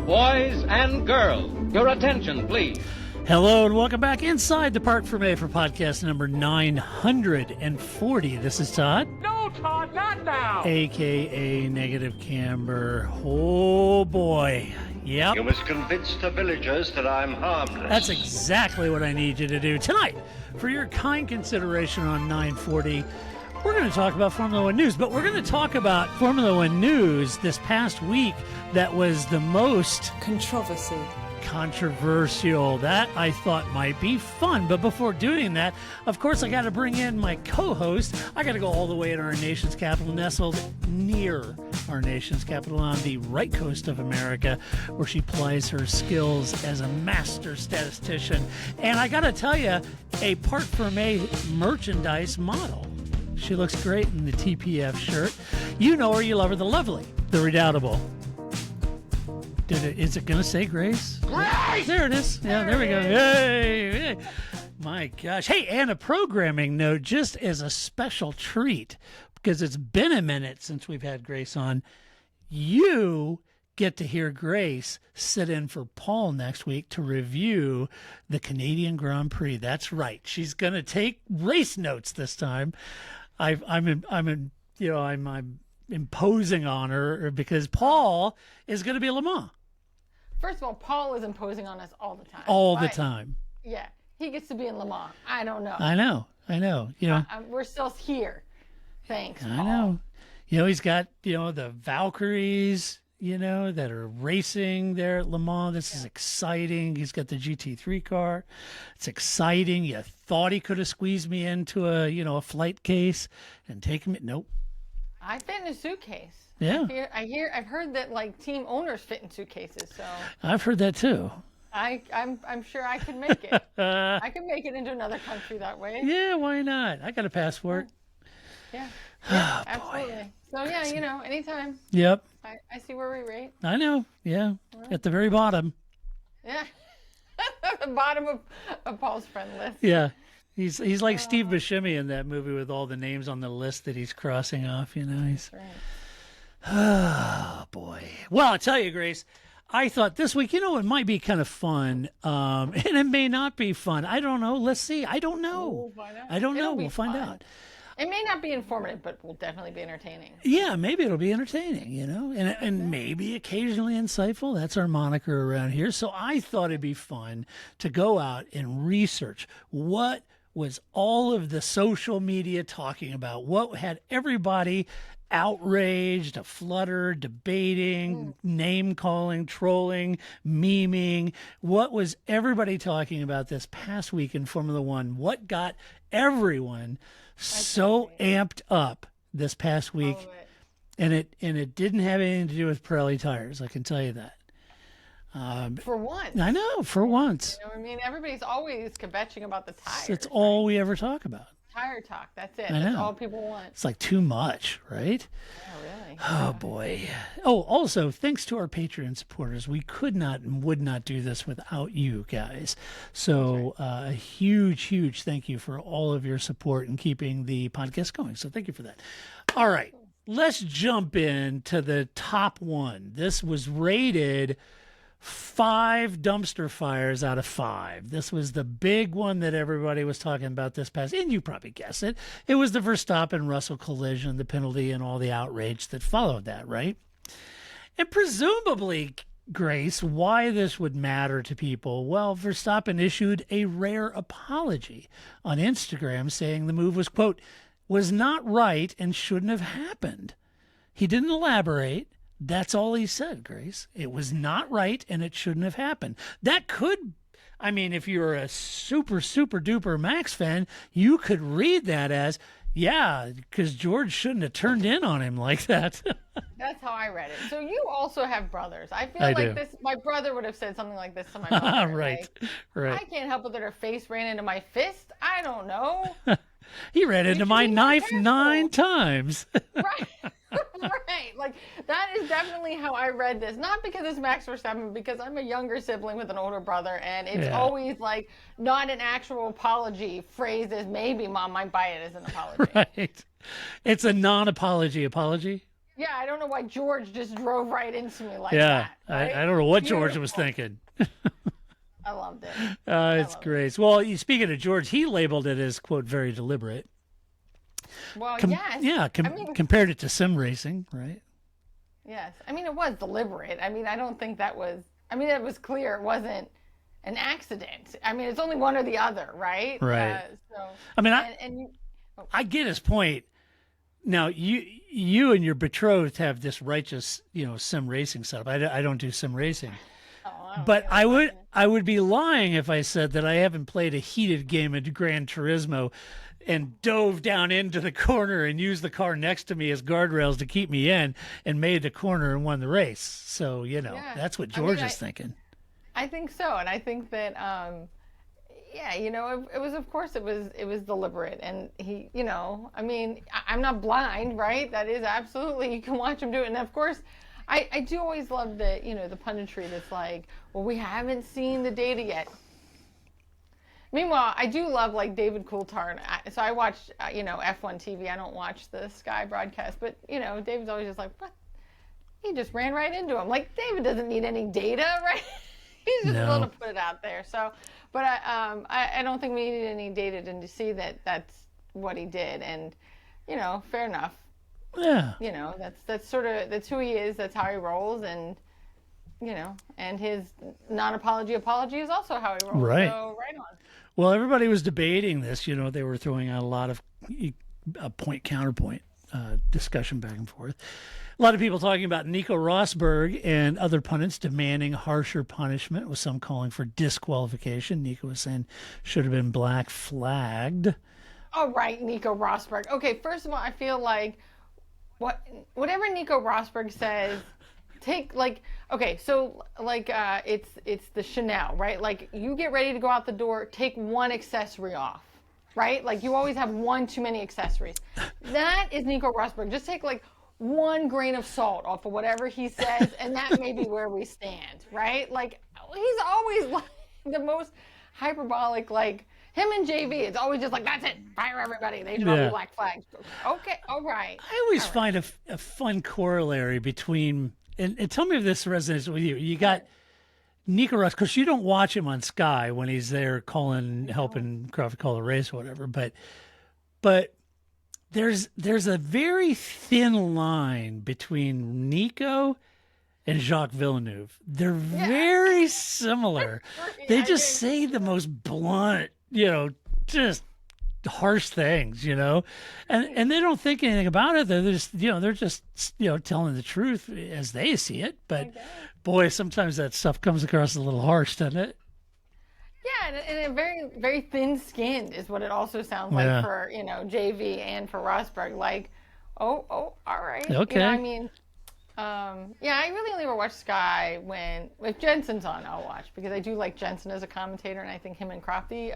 Boys and girls, your attention, please. Hello and welcome back inside the Park for May for podcast number 940. This is Todd. No, Todd, not now. AKA Negative Camber. Oh boy. Yep. You must convince the villagers that I'm harmless. That's exactly what I need you to do tonight. For your kind consideration on 940, we're going to talk about Formula One news, but we're going to talk about Formula One news this past week that was the most controversial. That I thought might be fun. But before doing that, of course, I got to bring in my co-host. I got to go all the way to our nation's capital, nestled near our nation's capital on the right coast of America, where she plies her skills as a master statistician. And I got to tell you, a Park for May merchandise model. She looks great in the TPF shirt. You know her, you love her, the lovely, the redoubtable. Is it going to say Grace? Grace! There it is. Yeah, there we go. Hey. My gosh. Hey, and a programming note, just as a special treat, because it's been a minute since we've had Grace on, you get to hear Grace sit in for Paul next week to review the Canadian Grand Prix. That's right. She's going to take race notes this time. I'm imposing on her because Paul is going to be at Le Mans. First of all, Paul is imposing on us all the time. All the time. Yeah, he gets to be in Le Mans. I don't know. I know. You know, we're still here. Thanks, Paul. I know. You know, he's got, the Valkyries, that are racing there at Le Mans. This is exciting. He's got the GT3 car. It's exciting. You thought he could have squeezed me into a flight case and taken me. Nope. I fit in a suitcase. Yeah. I've heard that team owners fit in suitcases. So I've heard that too. I'm sure I can make it. I can make it into another country that way. Yeah, why not? I got a passport. Yeah, absolutely. So yeah, anytime. Yep. I see where we rate. I know. Yeah, at the very bottom. Yeah, at the bottom of Paul's friend list. Yeah. He's like Steve Buscemi in that movie with all the names on the list that he's crossing off, He's right. Oh, boy. Well, I'll tell you, Grace, I thought this week, it might be kind of fun, and it may not be fun. I don't know. Let's see. I don't know. We'll find out. I don't know. It'll We'll find fun. out. It may not be informative, but will definitely be entertaining. Yeah, maybe it'll be entertaining, and maybe occasionally insightful. That's our moniker around here. So I thought it'd be fun to go out and research what was all of the social media talking about, what had everybody outraged, aflutter, debating, name-calling, trolling, memeing. What was everybody talking about this past week in Formula One? What got everyone so amped up this past week? And it didn't have anything to do with Pirelli tires, I can tell you that. For once. I know, for once. You know what I mean? Everybody's always kvetching about the tires. It's all we ever talk about. Tire talk. That's it. I know. That's all people want. It's like too much, right? Oh, really? Oh, boy. Oh, also, thanks to our Patreon supporters. We could not and would not do this without you guys. So a huge, huge thank you for all of your support and keeping the podcast going. So thank you for that. All right. Let's jump into the top one. This was rated 5 dumpster fires out of 5. This was the big one that everybody was talking about this past, and you probably guessed it. It was the Verstappen-Russell collision, the penalty, and all the outrage that followed that, right? And presumably, Grace, why this would matter to people, well, Verstappen issued a rare apology on Instagram saying the move was, quote, was not right and shouldn't have happened. He didn't elaborate. That's all he said, Grace. It was not right, and it shouldn't have happened. That could, if you're a super, super duper Max fan, you could read that as, yeah, because George shouldn't have turned in on him like that. That's how I read it. So you also have brothers. I feel I like do. my brother would have said something like this to my mother. Right. I can't help it that her face ran into my fist. I don't know. He ran into my knife 9 times. Right. Right. That is definitely how I read this. Not because it's Max Verstappen, because I'm a younger sibling with an older brother, and it's always not an actual apology phrased as maybe Mom might buy it as an apology. Right. It's a non-apology apology. Yeah, I don't know why George just drove right into me like Yeah, that. Right? I don't know what George was thinking. I loved it. It's great. Well, speaking of George, he labeled it as, quote, very deliberate. Well, yes. Yeah, compared it to sim racing, right? Yes. I mean, it was deliberate. I mean, I don't think that was, I mean, it was clear it wasn't an accident. I mean, it's only one or the other, right? Right. So, I mean, oh. I get his point. Now, you and your betrothed have this righteous, sim racing setup. I don't do sim racing. But I would be lying if I said that I haven't played a heated game of Gran Turismo and dove down into the corner and used the car next to me as guardrails to keep me in and made the corner and won the race. So, that's what George is thinking. I think so. And I think that, it was, of course, it was deliberate. And he, I mean, I'm not blind, right? That is absolutely, you can watch him do it. And of course, I do always love the, the punditry that's like, well, we haven't seen the data yet. Meanwhile, I do love like David Coulthard. So I watch, F1 TV. I don't watch the Sky broadcast, but David's always just like, what? He just ran right into him. Like David doesn't need any data, right? He's just willing to put it out there. So, but I don't think we needed any data to see that that's what he did, and fair enough. Yeah. That's who he is. That's how he rolls, and and his non-apology apology is also how he rolls. Right. So right on. Well, everybody was debating this. They were throwing out a lot of point counterpoint discussion back and forth. A lot of people talking about Nico Rosberg and other pundits demanding harsher punishment, with some calling for disqualification. Nico was saying should have been black flagged. All right, Nico Rosberg. Okay, first of all, I feel like whatever Nico Rosberg says, take it's the Chanel, right? Like you get ready to go out the door, take one accessory off, right? Like you always have one too many accessories. That is Nico Rosberg. Just take one grain of salt off of whatever he says, and that may be where we stand, right? Like he's always the most hyperbolic, like him and JV. It's always just like, that's it, fire everybody. They draw the black flags. Okay, all right. I always find a fun corollary between, and tell me if this resonates with you. You got Nico Rosberg, because you don't watch him on Sky when he's there helping Crawford call the race or whatever, but there's a very thin line between Nico and Jacques Villeneuve. They're very similar. They just say the most blunt, just harsh things, and they don't think anything about it. They're just, telling the truth as they see it. But boy, sometimes that stuff comes across a little harsh, doesn't it? Yeah, and very, very thin-skinned is what it also sounds like for, JV and for Rosberg. Like, oh, all right. Okay. I really only ever watch Sky if Jensen's on, I'll watch, because I do like Jensen as a commentator, and I think him and Crofty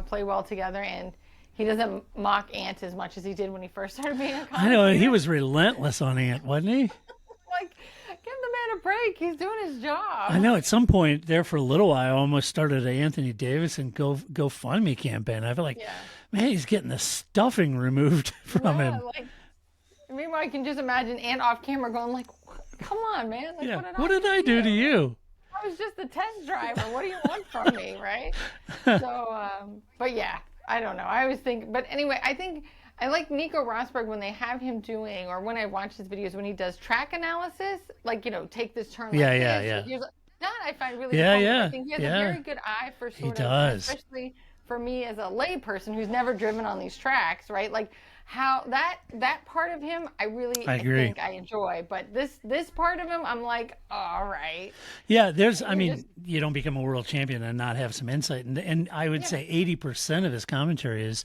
play well together, and he doesn't mock Ant as much as he did when he first started being a commentator. I know, he was relentless on Ant, wasn't he? Give the man a break. He's doing his job. I know. At some point there for a little while, I almost started an Anthony Davidson GoFundMe campaign. I feel like, man, he's getting the stuffing removed from him. Meanwhile, I can just imagine Ant off camera going like, come on, man. What did I do to you? I was just a test driver. What do you want from me, right? So, but yeah, I don't know. I always think, but anyway, I like Nico Rosberg when they have him doing, or when I watch his videos when he does track analysis, take this turn like this. That I find really fun. I think he has a very good eye for especially for me as a lay person who's never driven on these tracks, right? Like how that part of him, I think I enjoy. But this part of him, I'm like, all right. Yeah, you don't become a world champion and not have some insight. And I would say 80% of his commentary is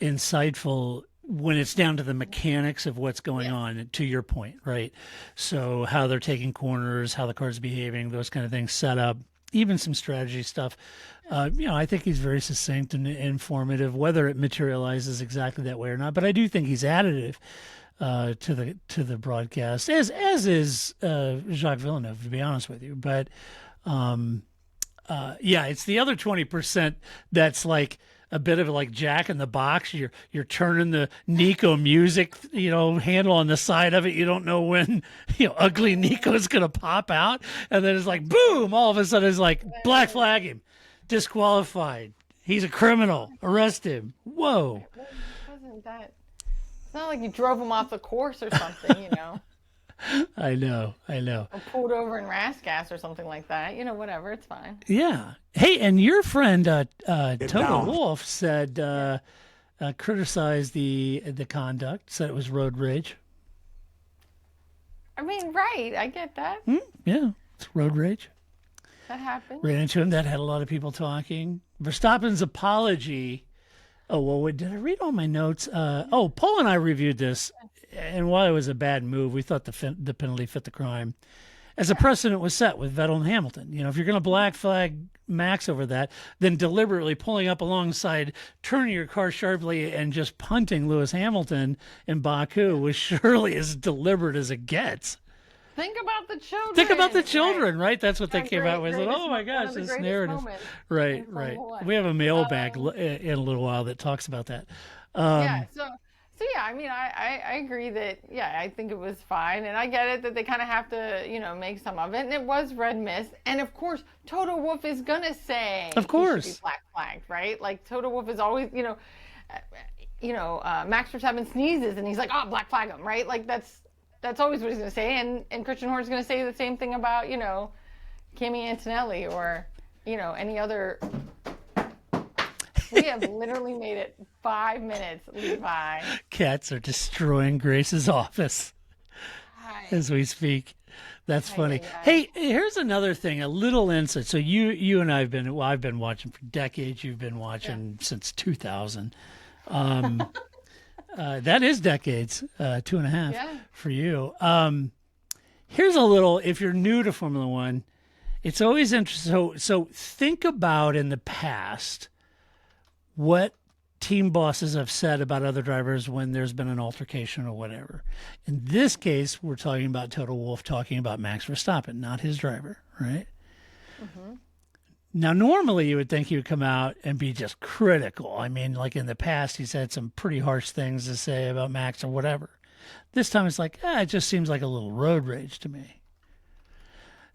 insightful when it's down to the mechanics of what's going on, to your point, right? So how they're taking corners, how the car's behaving, those kind of things, set up, even some strategy stuff. I think he's very succinct and informative, whether it materializes exactly that way or not. But I do think he's additive to the broadcast, as is Jacques Villeneuve, to be honest with you. But it's the other 20% that's like, a bit of like Jack in the Box. You're turning the Nico music, handle on the side of it. You don't know when, ugly Nico's going to pop out. And then it's like, boom, all of a sudden it's like, black flag him, disqualified. He's a criminal. Arrest him. Whoa. Wasn't that? It's not like you drove him off the course or something, I know. Or pulled over in Rasgas or something like that. Whatever. It's fine. Yeah. Hey, and your friend Toto Wolff said criticized the conduct, said it was road rage. I mean, right. I get that. Yeah, it's road rage. That happened. Ran into him. That had a lot of people talking. Verstappen's apology. Oh, well, did I read all my notes? Paul and I reviewed this, and while it was a bad move, we thought the penalty fit the crime. As a precedent was set with Vettel and Hamilton. If you're going to black flag Max over that, then deliberately pulling up alongside, turning your car sharply, and just punting Lewis Hamilton in Baku was surely as deliberate as it gets. Think about the children. Right? That's what they came out with. Oh my gosh, this narrative. Right. We have a mailbag in a little while that talks about that. So yeah, I mean, I agree that, I think it was fine. And I get it that they kind of have to, make some of it. And it was red mist. And of course, Toto Wolff is going to say, of course, he should be black flagged, right? Like Toto Wolff is always, Max Verstappen sneezes and he's like, oh, black flag him, right? Like that's always what he's going to say. And Christian Horner's going to say the same thing about, Kimi Antonelli or, any other. We have literally made it 5 minutes, Levi. Cats are destroying Grace's office as we speak. That's funny. Hey, here's another thing, a little insight. So you and I've been watching for decades. You've been watching since 2000. That is decades, 2.5 for you. Here's a little, if you're new to Formula One, it's always interesting. So think about in the past what team bosses have said about other drivers when there's been an altercation or whatever. In this case, we're talking about Toto Wolff talking about Max Verstappen, not his driver, right? Mm-hmm. Now, normally you would think he would come out and be just critical. I mean, like in the past, he's had some pretty harsh things to say about Max or whatever. This time it's like, it just seems like a little road rage to me.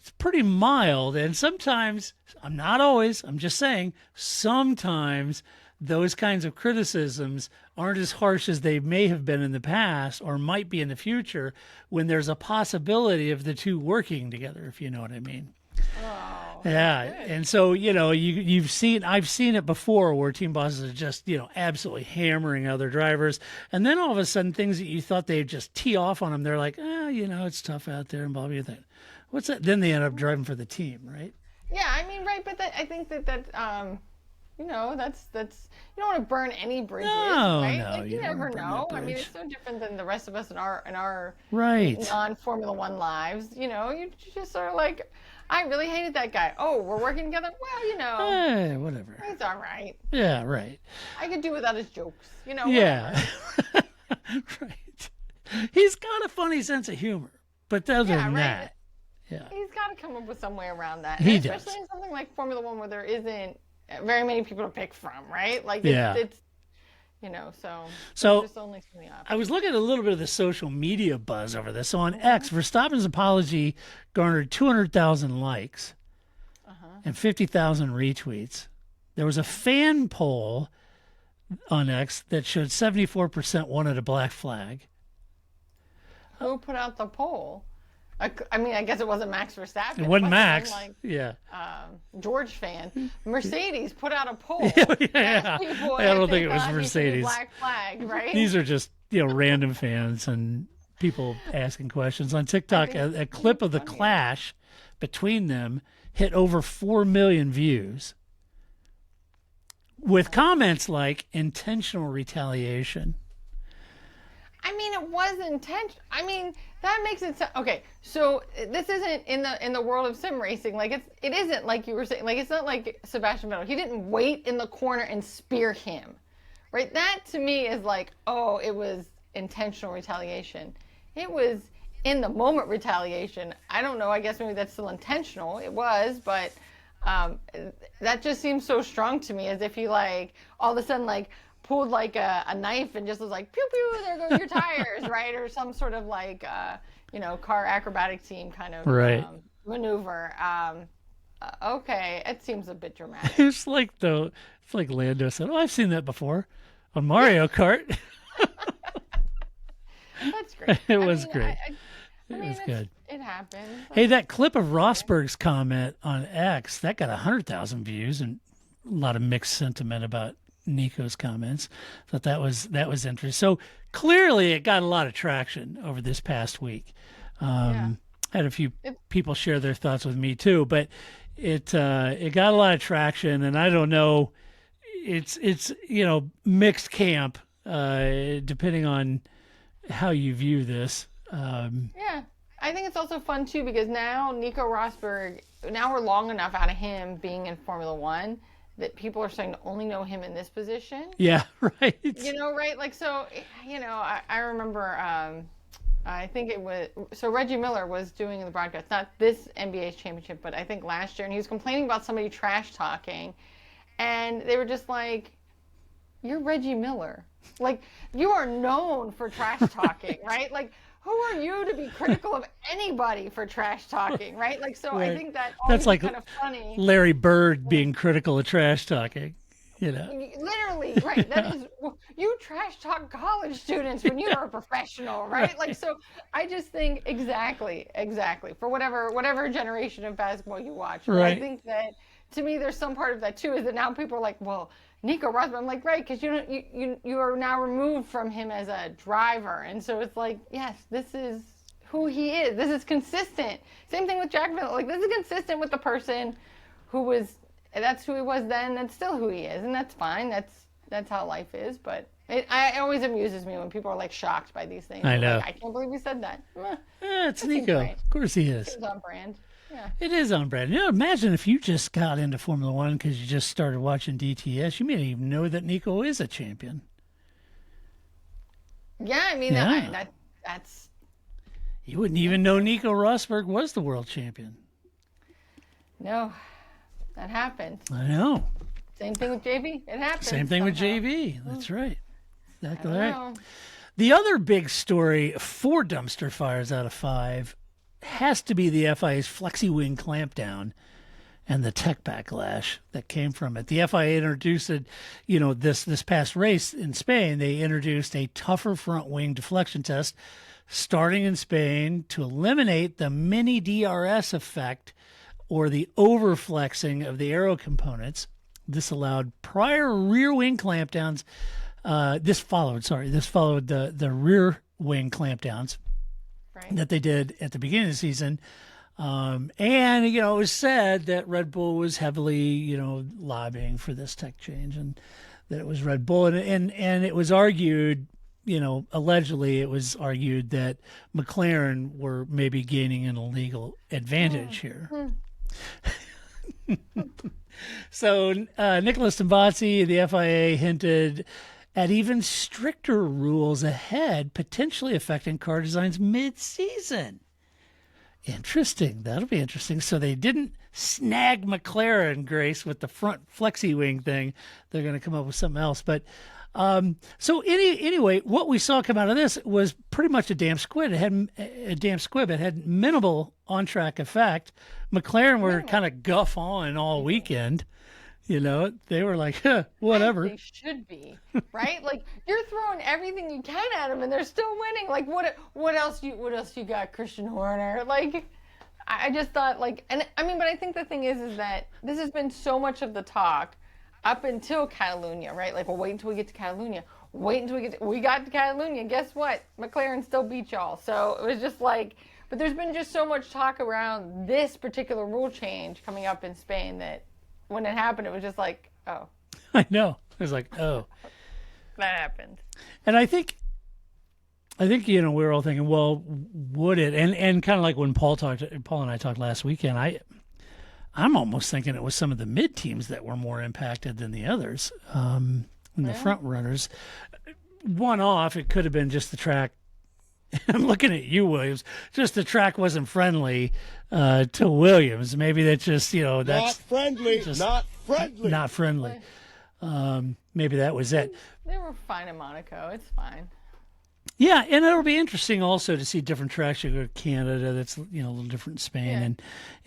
It's pretty mild, and sometimes, not always, I'm just saying, sometimes those kinds of criticisms aren't as harsh as they may have been in the past or might be in the future when there's a possibility of the two working together, if you know what I mean. Oh, yeah. Good. And so, I've seen it before where team bosses are just, absolutely hammering other drivers. And then all of a sudden things that you thought they'd just tee off on them, they're like, it's tough out there and blah, blah, blah. What's that? Then they end up driving for the team, right? Yeah, I mean, right. But I think that that's you don't want to burn any bridges, right? No, like, you never know. I mean, it's so different than the rest of us in our right non-Formula One lives. You just sort of like, I really hated that guy. Oh, we're working together. Well, whatever. He's all right. Yeah, right. I could do without his jokes. Yeah, right. He's got a funny sense of humor, but other than that, he's got to come up with some way around that. He does. Especially in something like Formula One where there isn't very many people to pick from, right? Like, it's so there's only so many options. I was looking at a little bit of the social media buzz over this. So on X, Verstappen's apology garnered 200,000 likes and 50,000 retweets. There was a fan poll on X that showed 74% wanted a black flag. Who put out the poll? I mean, I guess it wasn't Max Verstappen. It wasn't Max. George fan. Mercedes put out a poll. I don't think it was Mercedes. Black flag, right? These are just random fans and people asking questions on TikTok. A clip of the clash between them hit over 4 million views, with comments like intentional retaliation. I mean, it was intentional. I mean, that makes it so, okay. So this isn't in the world of sim racing. Like it isn't like you were saying. Like it's not like Sebastian Vettel. He didn't wait in the corner and spear him, right? That to me is like, oh, it was intentional retaliation. It was in the moment retaliation. I don't know. I guess maybe that's still intentional. It was, but That just seems so strong to me, as if he like all of a sudden like pulled like a knife and just was like pew pew, there go your tires, right? Or some sort of like car acrobatic team kind of maneuver. Okay, it seems a bit dramatic. It's like Lando said, "Oh, I've seen that before on Mario Kart." That's great. It was great. It was good. It happened. Hey, that clip of Rosberg's comment on X, that got 100,000 views and a lot of mixed sentiment about Nico's comments. Thought that was interesting. So clearly it got a lot of traction over this past week. Had a few people share their thoughts with me too, but it got a lot of traction, and I don't know, it's mixed camp depending on how you view this. I think it's also fun too, because now Nico Rosberg, now we're long enough out of him being in Formula One that people are starting to only know him in this position. Yeah, right. Right? Like, so, I remember, I think it was, so Reggie Miller was doing the broadcast, not this NBA's championship, but I think last year, and he was complaining about somebody trash talking, and they were just like, "You're Reggie Miller. Like, you are known for trash talking," right? Like, who are you to be critical of anybody for trash talking, right? Like, so right. I think that's like kind of funny. Larry Bird being critical of trash talking, Literally, right? That is, you trash talk college students when you're a professional, right? Like, so I just think exactly for whatever generation of basketball you watch. Right. I think that, to me, there's some part of that too, is that now people are like, well, Nico Rosberg. I'm like, right, because you are now removed from him as a driver, and so it's like, yes, this is who he is. This is consistent. Same thing with Jack Miller. Like, this is consistent with the person who was. That's who he was then. That's still who he is, and that's fine. That's how life is. But it always amuses me when people are like shocked by these things. I know. Like, I can't believe he said that. It's Nico. Of course he is. It's on brand. Yeah. It is on brand. Imagine if you just got into Formula One because you just started watching DTS. You may not even know that Nico is a champion. Yeah, I mean, that's... You wouldn't even know Nico Rosberg was the world champion. No, that happened. I know. Same thing with JV. It happened. Same thing with JV. That's right. Exactly right. The other big story, 4 dumpster fires out of 5, has to be the FIA's Flexi-Wing clampdown and the tech backlash that came from it. The FIA introduced it, this past race in Spain. They introduced a tougher front wing deflection test starting in Spain to eliminate the mini DRS effect, or the overflexing of the aero components. This allowed prior rear wing clampdowns. This followed the rear wing clampdowns that they did at the beginning of the season. And, it was said that Red Bull was heavily, lobbying for this tech change, and that it was Red Bull. And it was argued, allegedly it was argued that McLaren were maybe gaining an illegal advantage here. So Nicholas Tambazzi, the FIA, hinted at even stricter rules ahead, potentially affecting car designs mid-season. Interesting. That'll be interesting. So they didn't snag McLaren, Grace, with the front Flexi-Wing thing. They're going to come up with something else. But anyway, what we saw come out of this was pretty much a damn squib. It had minimal on-track effect. McLaren were kind of guff on all weekend. They were like, whatever. They should be, right? Like, you're throwing everything you can at them, and they're still winning. Like, what else you got, Christian Horner? Like, I just thought, like, and I mean, but I think the thing is that this has been so much of the talk up until Catalunya, right? Like, well, wait until we get to Catalunya. We got to Catalunya. Guess what? McLaren still beat y'all. So it was just like, but there's been just so much talk around this particular rule change coming up in Spain that when it happened, it was just like, oh. I know. It was like, oh. That happened. And I think we were all thinking, well, would it? And kind of like when Paul and I talked last weekend, I'm almost thinking it was some of the mid teams that were more impacted than the others. And the front runners. One off, it could have been just the track I'm looking at you, Williams. Just the track wasn't friendly to Williams. Maybe that's just, that's not friendly. just Not friendly. not friendly. Maybe that was it. They were fine in Monaco. It's fine. Yeah, and it'll be interesting also to see different tracks. You go to Canada, that's a little different in Spain,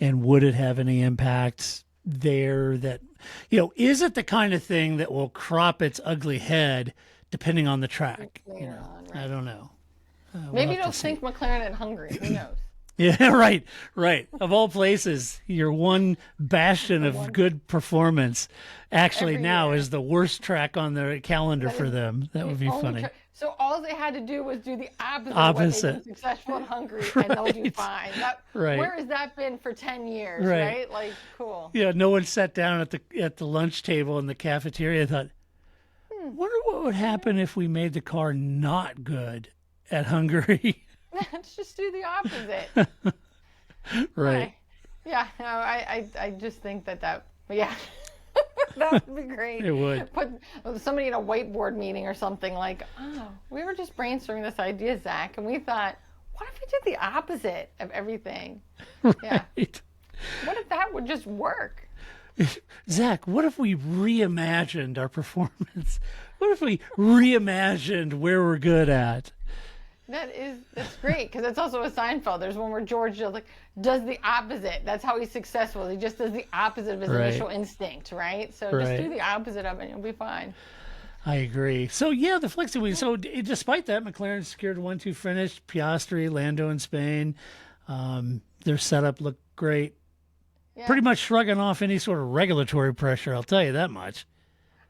and would it have any impact there? That is it the kind of thing that will crop its ugly head depending on the track? Later on, right. I don't know. Maybe they'll sink McLaren in Hungary. Who knows? Yeah, right. Of all places, your one bastion of good performance actually Every now year. is the worst track on the calendar for them. That would be funny. So all they had to do was do the opposite. Opposite. Of what they did successful in Hungary, and they'll do fine. Right. Where has that been for 10 years, Right. right? Like, cool. Yeah, no one sat down at the lunch table in the cafeteria and thought, wonder what would happen if we made the car not good at Hungary. Let's just do the opposite. Right. Yeah, no, I just think that yeah. That would be great. It would. Put somebody in a whiteboard meeting or something like, we were just brainstorming this idea, Zach, and we thought, what if we did the opposite of everything? Yeah. Right. What if that would just work? Zach, what if we reimagined our performance? What if we reimagined where we're good at? That's great, because it's also a Seinfeld. There's one where George does the opposite. That's how he's successful. He just does the opposite of his initial instinct, right? So just do the opposite of it and you'll be fine. I agree. So yeah, the Flexi-Wing. So despite that, McLaren secured a 1-2 finish. Piastri, Lando in Spain. Their setup looked great. Yeah. Pretty much shrugging off any sort of regulatory pressure, I'll tell you that much.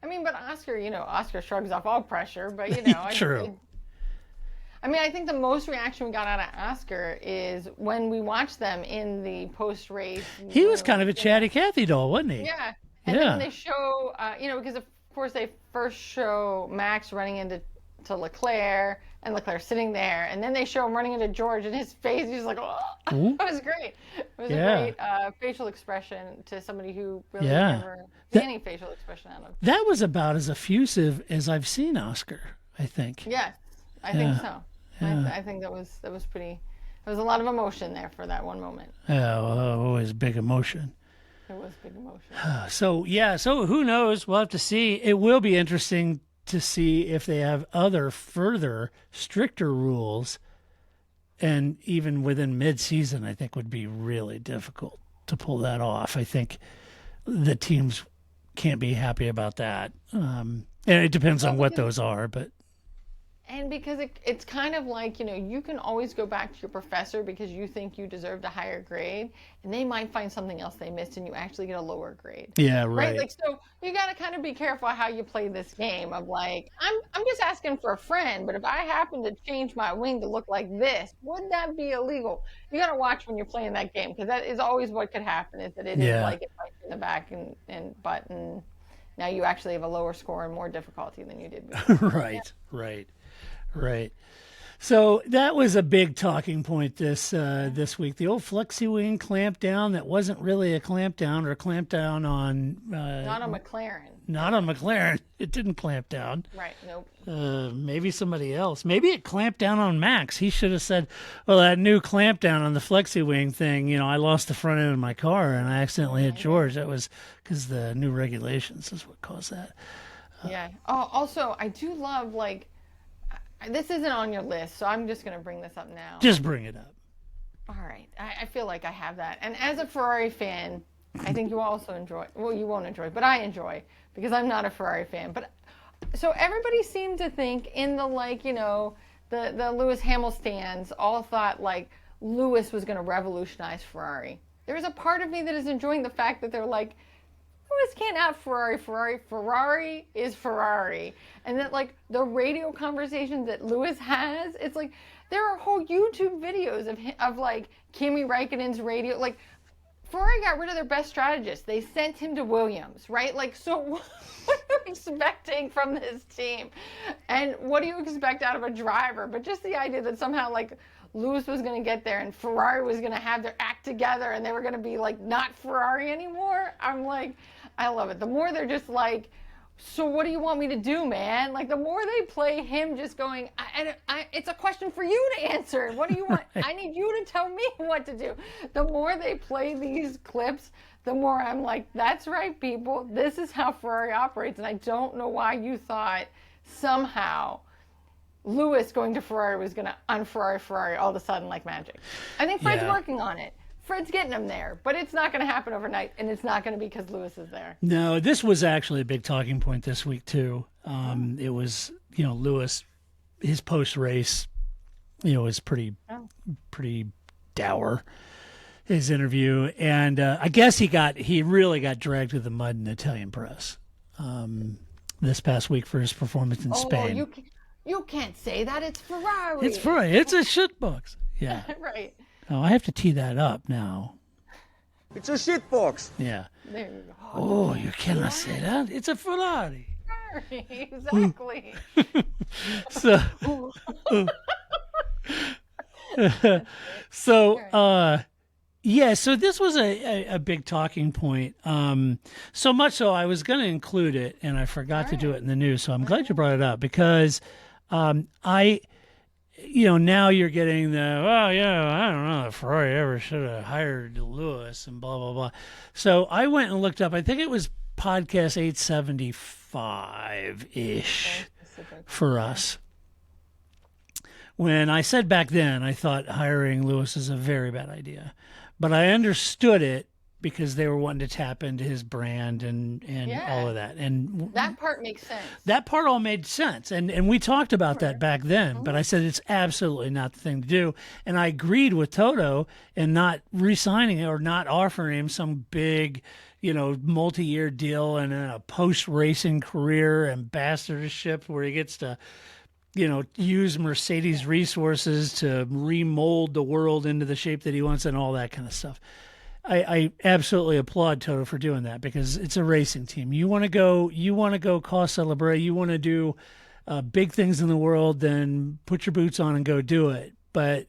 I mean, but Oscar shrugs off all pressure, but True. I think the most reaction we got out of Oscar is when we watched them in the post-race. He was kind of a chatty Cathy doll, wasn't he? Yeah. And then when they show, because of course they first show Max running into Leclerc and Leclerc sitting there, and then they show him running into George, and his face, he's like, oh, it was great. It was a great facial expression to somebody who really never see any facial expression out of. That was about as effusive as I've seen Oscar, I think. Yes, I think so. Yeah. I think that was pretty. There was a lot of emotion there for that one moment. Yeah, well, always big emotion. It was big emotion. So who knows? We'll have to see. It will be interesting to see if they have other further stricter rules, and even within mid-season, I think would be really difficult to pull that off. I think the teams can't be happy about that. And it depends on what those are, but. And because it's kind of like, you can always go back to your professor because you think you deserved a higher grade, and they might find something else they missed and you actually get a lower grade. Yeah, right. So you got to kind of be careful how you play this game of I'm just asking for a friend, but if I happen to change my wing to look like this, would that be illegal? You got to watch when you're playing that game, because that is always what could happen, is that it is like it bites in the back and now you actually have a lower score and more difficulty than you did before. Right. So that was a big talking point this week. The old Flexi-Wing clampdown that wasn't really a clampdown, or a clampdown on... not on McLaren. Not on McLaren. It didn't clamp down. Right, nope. Maybe somebody else. Maybe it clamped down on Max. He should have said, well, that new clampdown on the Flexi-Wing thing, I lost the front end of my car and I accidentally hit George. That was because the new regulations is what caused that. Yeah. Oh, also, I do love, this isn't on your list, so I'm just going to bring this up now. Just bring it up. All right. I feel like I have that. And as a Ferrari fan, I think you also enjoy. Well, you won't enjoy, but I enjoy, because I'm not a Ferrari fan. But so everybody seemed to think in the the Lewis Hamilton stands all thought Lewis was going to revolutionize Ferrari. There's a part of me that is enjoying the fact that they're like, Lewis can't out Ferrari is Ferrari. And that the radio conversations that Lewis has, it's there are whole YouTube videos of Kimi Räikkönen's radio. Ferrari got rid of their best strategist. They sent him to Williams, right? So what are you expecting from this team? And what do you expect out of a driver? But just the idea that somehow Lewis was going to get there and Ferrari was going to have their act together and they were going to be not Ferrari anymore. I'm I love it. The more they're just so what do you want me to do, man? Like, the more they play him just going, it's a question for you to answer. What do you want? I need you to tell me what to do. The more they play these clips, the more I'm like, that's right, people. This is how Ferrari operates. And I don't know why you thought somehow Lewis going to Ferrari was going to un-Ferrari all of a sudden like magic. I think Fred's working on it. Fred's getting him there, but it's not going to happen overnight, and it's not going to be because Lewis is there. No, this was actually a big talking point this week, too. It was, Lewis, his post-race, was pretty dour, his interview. And I guess he really got dragged through the mud in the Italian press this past week for his performance in Spain. You can't say that. It's Ferrari. It's Ferrari. It's a shitbox. Yeah. Right. Oh, I have to tee that up now. It's a shitbox. Yeah. There you go. Oh, you cannot say that. It's a Ferrari. Exactly. So, so this was a big talking point. So much so I was going to include it, and I forgot to do it in the news. So I'm glad you brought it up because now you're getting I don't know, if Ferrari ever should have hired Lewis and blah, blah, blah. So I went and looked up, I think it was podcast 875-ish for us. When I said back then, I thought hiring Lewis is a very bad idea. But I understood it because they were wanting to tap into his brand and all of that. And that part makes sense. That part all made sense. And we talked about that back then, but I said it's absolutely not the thing to do. And I agreed with Toto in not re-signing it or not offering him some big, multi-year deal and then a post-racing career ambassadorship where he gets to, use Mercedes resources to remold the world into the shape that he wants and all that kind of stuff. I absolutely applaud Toto for doing that because it's a racing team. You want to go cause celebrate. You want to do big things in the world, then put your boots on and go do it. But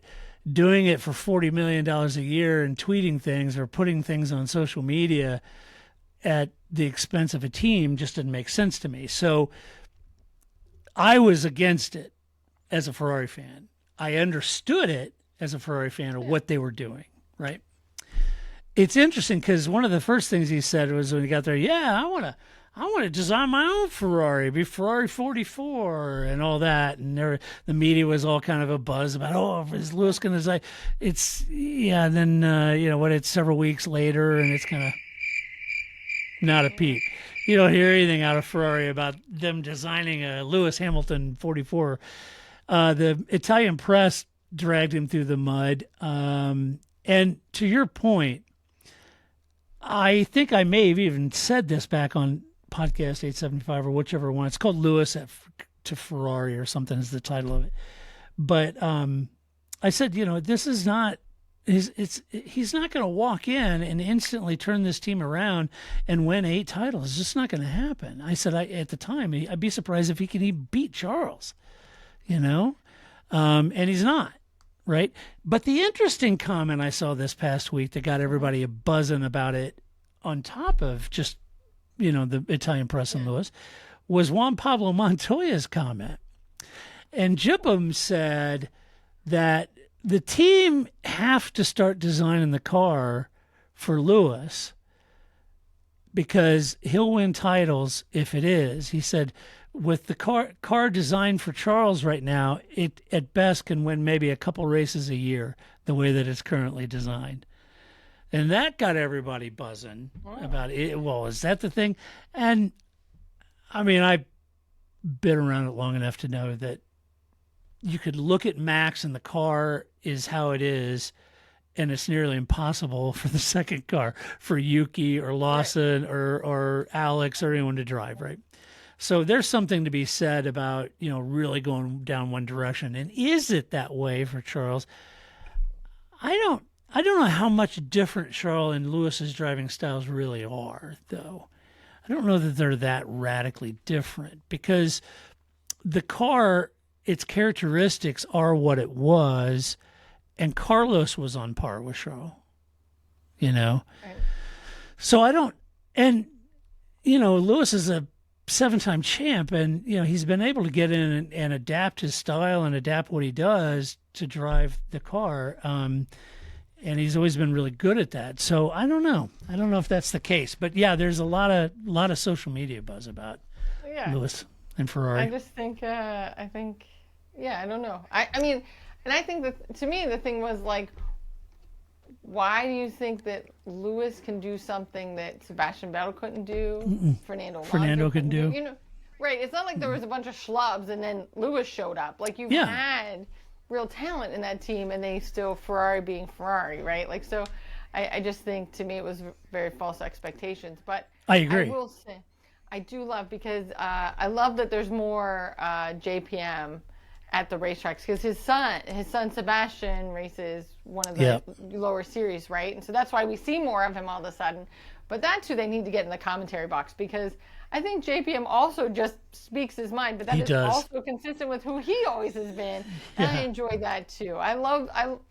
doing it for $40 million a year and tweeting things or putting things on social media at the expense of a team just didn't make sense to me. So I was against it as a Ferrari fan. I understood it as a Ferrari fan of what they were doing, right? It's interesting because one of the first things he said was when he got there, I want to design my own Ferrari, be Ferrari 44 and all that. And the media was all kind of a buzz about, is Lewis going to design? It's, and then, it's several weeks later and it's kind of not a peep. You don't hear anything out of Ferrari about them designing a Lewis Hamilton 44. The Italian press dragged him through the mud. And to your point, I think I may have even said this back on podcast 875 or whichever one. It's called Lewis to Ferrari or something is the title of it. But I said, this is not he's not going to walk in and instantly turn this team around and win 8 titles. It's just not going to happen. I said at the time I'd be surprised if he can even beat Charles, and he's not. Right. But the interesting comment I saw this past week that got everybody buzzing about it on top of just, the Italian press and Lewis was Juan Pablo Montoya's comment. And Jipham said that the team have to start designing the car for Lewis because he'll win titles if it is. He said, with the car designed for Charles right now, it at best can win maybe a couple races a year the way that it's currently designed. And that got everybody buzzing about it. Well, is that the thing? And I mean, I've been around it long enough to know that you could look at Max and the car is how it is, and it's nearly impossible for the second car, for Yuki or Lawson or Alex or anyone to drive, right? So there's something to be said about, really going down one direction. And is it that way for Charles? I don't know how much different Charles and Lewis's driving styles really are, though. I don't know that they're that radically different because the car, its characteristics are what it was, and Carlos was on par with Charles, Right. So I don't, and, Lewis is a seven-time champ, and he's been able to get in and adapt his style and adapt what he does to drive the car. And he's always been really good at that. So I don't know if that's the case, but yeah, there's a lot of social media buzz about Lewis and Ferrari. I just think I don't know. I mean, and I think that to me the thing was like, why do you think that Lewis can do something that Sebastian Vettel couldn't do? Fernando couldn't do. Right. It's not like there was a bunch of schlubs and then Lewis showed up. Like you've had real talent in that team, and they still Ferrari being Ferrari, right? Like so, I just think to me it was very false expectations. But I agree. I will say, I do love because I love that there's more JPM at the racetracks because his son Sebastian races one of the lower series, right? And so that's why we see more of him all of a sudden. But that's who they need to get in the commentary box because I think JPM also just speaks his mind, but that is also consistent with who he always has been. And I enjoy that too.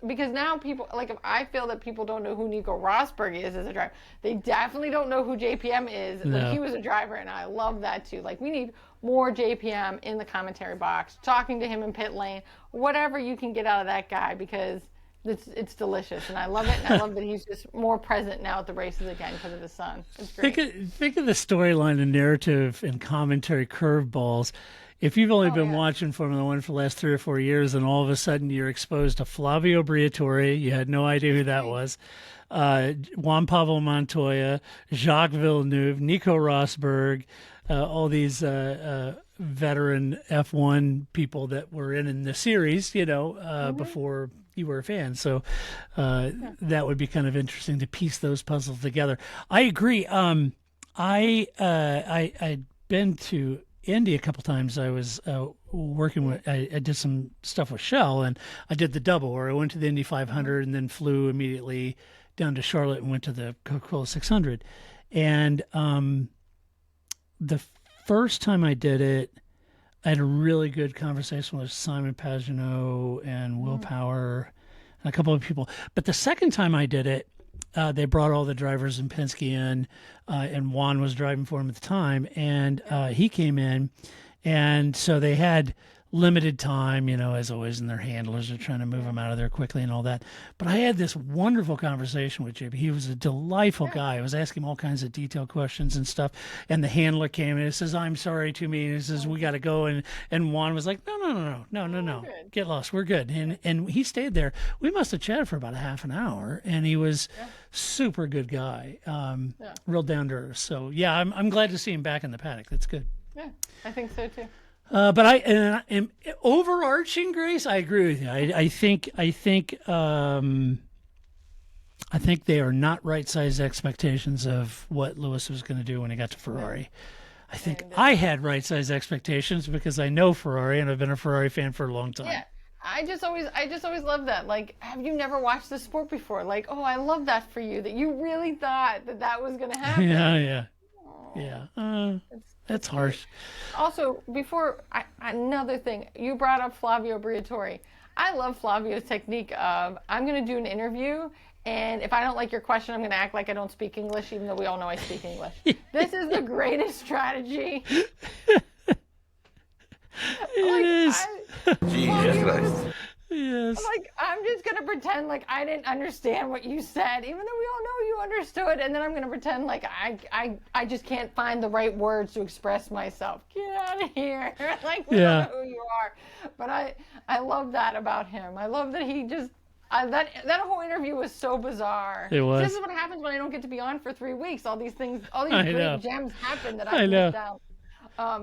Because now people, like if I feel that people don't know who Nico Rosberg is as a driver, they definitely don't know who JPM is when he was a driver, and I love that too. Like we need more JPM in the commentary box, talking to him in pit lane, whatever you can get out of that guy because it's delicious, and I love it, and I love that he's just more present now at the races again because of his son. It's great. Think of the storyline and narrative and commentary curveballs. If you've only been watching Formula One for the last 3 or 4 years, and all of a sudden you're exposed to Flavio Briatore, you had no idea who that was, Juan Pablo Montoya, Jacques Villeneuve, Nico Rosberg, all these veteran F1 people that were in the series, before you were a fan. So that would be kind of interesting to piece those puzzles together. I agree. I'd been to Indy a couple times. I was working with, I did some stuff with Shell, and I did the double where I went to the Indy 500 and then flew immediately down to Charlotte and went to the Coca-Cola 600. And the first time I did it, I had a really good conversation with Simon Pagenaud and Will Power and a couple of people. But the second time I did it, they brought all the drivers in Penske in, and Juan was driving for him at the time. And he came in, and so they had limited time, as always, and their handlers are trying to move him out of there quickly and all that. But I had this wonderful conversation with JP. He was a delightful guy. I was asking him all kinds of detailed questions and stuff. And the handler came in and says, "I'm sorry to me." And he says, "We got to go." And Juan was like, No. Get lost. We're good. And he stayed there. We must have chatted for about a half an hour. And he was super good guy, real down to earth. So, yeah, I'm glad to see him back in the paddock. That's good. Yeah, I think so too. But I overarching, Grace, I agree with you. I think they are not right-sized expectations of what Lewis was going to do when he got to Ferrari. I think I had right-sized expectations because I know Ferrari and I've been a Ferrari fan for a long time. Yeah, I just always love that. Like, have you never watched the sport before? Like, oh, I love that for you, that you really thought that was going to happen. Yeah. That's harsh. Also, another thing, you brought up Flavio Briatore. I love Flavio's technique of, I'm going to do an interview, and if I don't like your question, I'm going to act like I don't speak English, even though we all know I speak English. This is the greatest strategy. It is. Jesus Christ. Yes. I'm just going to pretend like I didn't understand what you said, even though we all know you understood, and then I'm going to pretend like I just can't find the right words to express myself. Get out of here. Like, we don't know who you are. But I love that about him. I love that he just, that whole interview was so bizarre. It was. This is what happens when I don't get to be on for 3 weeks. All these things, all these great gems happen that I missed out.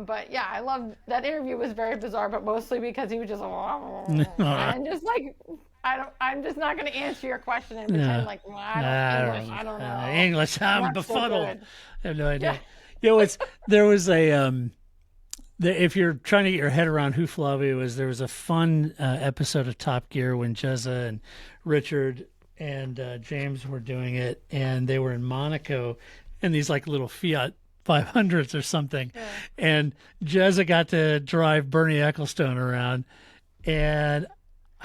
But yeah, I love that interview. Was very bizarre, but mostly because he was just and just like I'm just not going to answer your question and pretend like I don't know English. I'm befuddled. I have no idea. Yeah. There was a if you're trying to get your head around who Flavio is, there was a fun episode of Top Gear when Jezza and Richard and James were doing it, and they were in Monaco in these like little Fiat 500s or something. Yeah. And Jezza got to drive Bernie Ecclestone around, and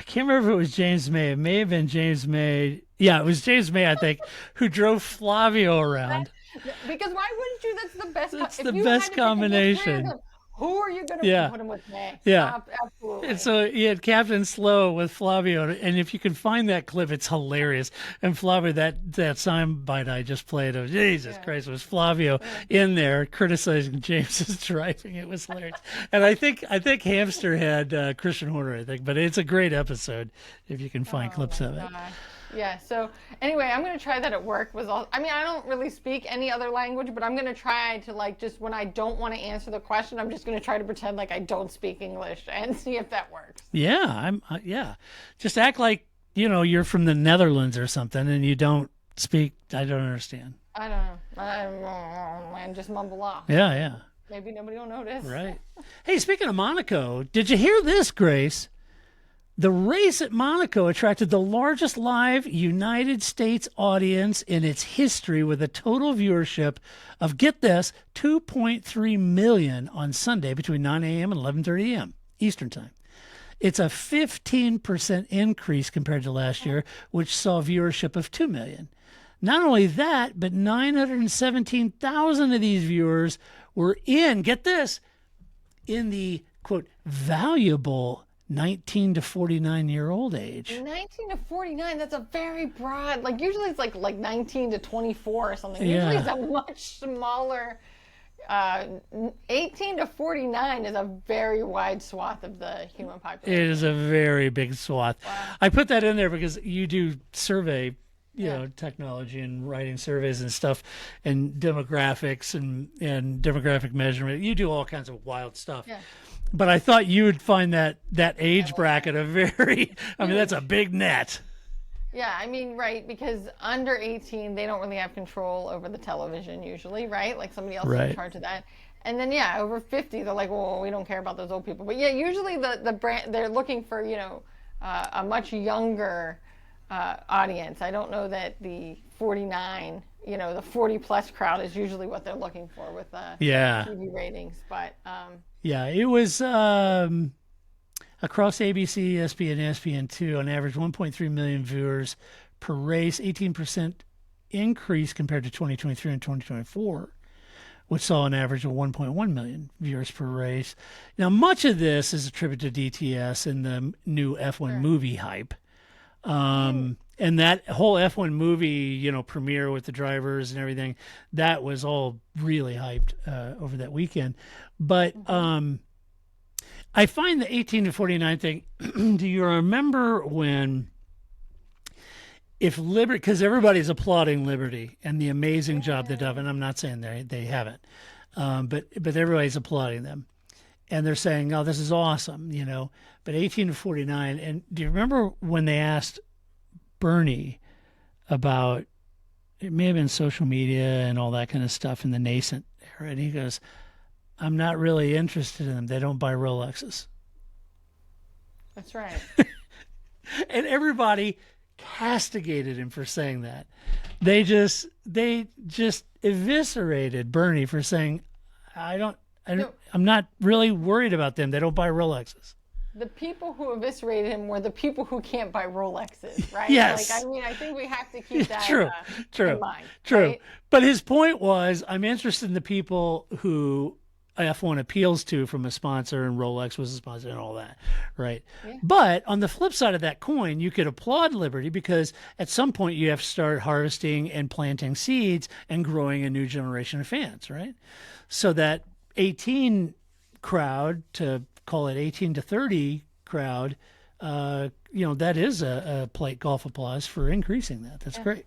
I can't remember if it was James May. It may have been James May. Yeah, it was James May, I think, who drove Flavio around. Because why wouldn't you? That's the best. That's if the you best had to pick against combination. random, who are you going to put him with May? Yeah. Absolutely. And so he had Captain Slow with Flavio, and if you can find that clip, it's hilarious. And Flavio, that soundbite I just played of Jesus Christ, was Flavio in there criticizing James's driving. It was hilarious. And I think Hamster had Christian Horner, I think, but it's a great episode if you can find clips of it. Yeah. So anyway, I'm going to try that at work. I mean, I don't really speak any other language, but I'm going to try to just when I don't want to answer the question, I'm just going to try to pretend like I don't speak English and see if that works. Yeah, just act like you're from the Netherlands or something, and you don't speak. I don't understand. I don't know. And just mumble off. Yeah. Maybe nobody will notice. Right. Hey, speaking of Monaco, did you hear this, Grace? The race at Monaco attracted the largest live United States audience in its history with a total viewership of, get this, 2.3 million on Sunday between 9 a.m. and 11:30 a.m. Eastern Time. It's a 15% increase compared to last year, which saw viewership of 2 million. Not only that, but 917,000 of these viewers were in, get this, in the, quote, valuable 19 to 49-year-old age. 19 to 49, that's a very broad, usually it's like 19 to 24 or something. Yeah. Usually it's a much smaller, 18 to 49 is a very wide swath of the human population. It is a very big swath. Wow. I put that in there because you do survey, technology and writing surveys and stuff and demographics and demographic measurement. You do all kinds of wild stuff. Yeah. But I thought you would find that age bracket that's a big net. Yeah, I mean, right, because under 18, they don't really have control over the television usually, right? Like somebody else is in charge of that. And then, over 50, they're like, well, we don't care about those old people. But usually the brand, they're looking for, a much younger audience. I don't know that the 49, the 40 plus crowd is usually what they're looking for with TV ratings. But it was across ABC, ESPN, and ESPN2 on average 1.3 million viewers per race, 18% increase compared to 2023 and 2024, which saw an average of 1.1 million viewers per race. Now, much of this is attributed to DTS and the new F1 movie hype. And that whole F1 movie, premiere with the drivers and everything, that was all really hyped over that weekend. But I find the 18 to 49 thing, do you remember when, if Liberty, because everybody's applauding Liberty and the amazing job they've done, and I'm not saying they haven't, but everybody's applauding them. And they're saying, oh, this is awesome, but 18 to 49. And do you remember when they asked Bernie about, it may have been social media and all that kind of stuff in the nascent era, and he goes, I'm not really interested in them. They don't buy Rolexes. That's right. And everybody castigated him for saying that. They just eviscerated Bernie for saying, I'm not really worried about them. They don't buy Rolexes. The people who eviscerated him were the people who can't buy Rolexes, right? Yes. I think we have to keep that True. in mind. True. Right? But his point was, I'm interested in the people who F1 appeals to from a sponsor, and Rolex was a sponsor and all that, right? Yeah. But on the flip side of that coin, you could applaud Liberty because at some point you have to start harvesting and planting seeds and growing a new generation of fans, right? So that 18 crowd, to call it 18 to 30 crowd, that is a polite golf applause for increasing that. That's great.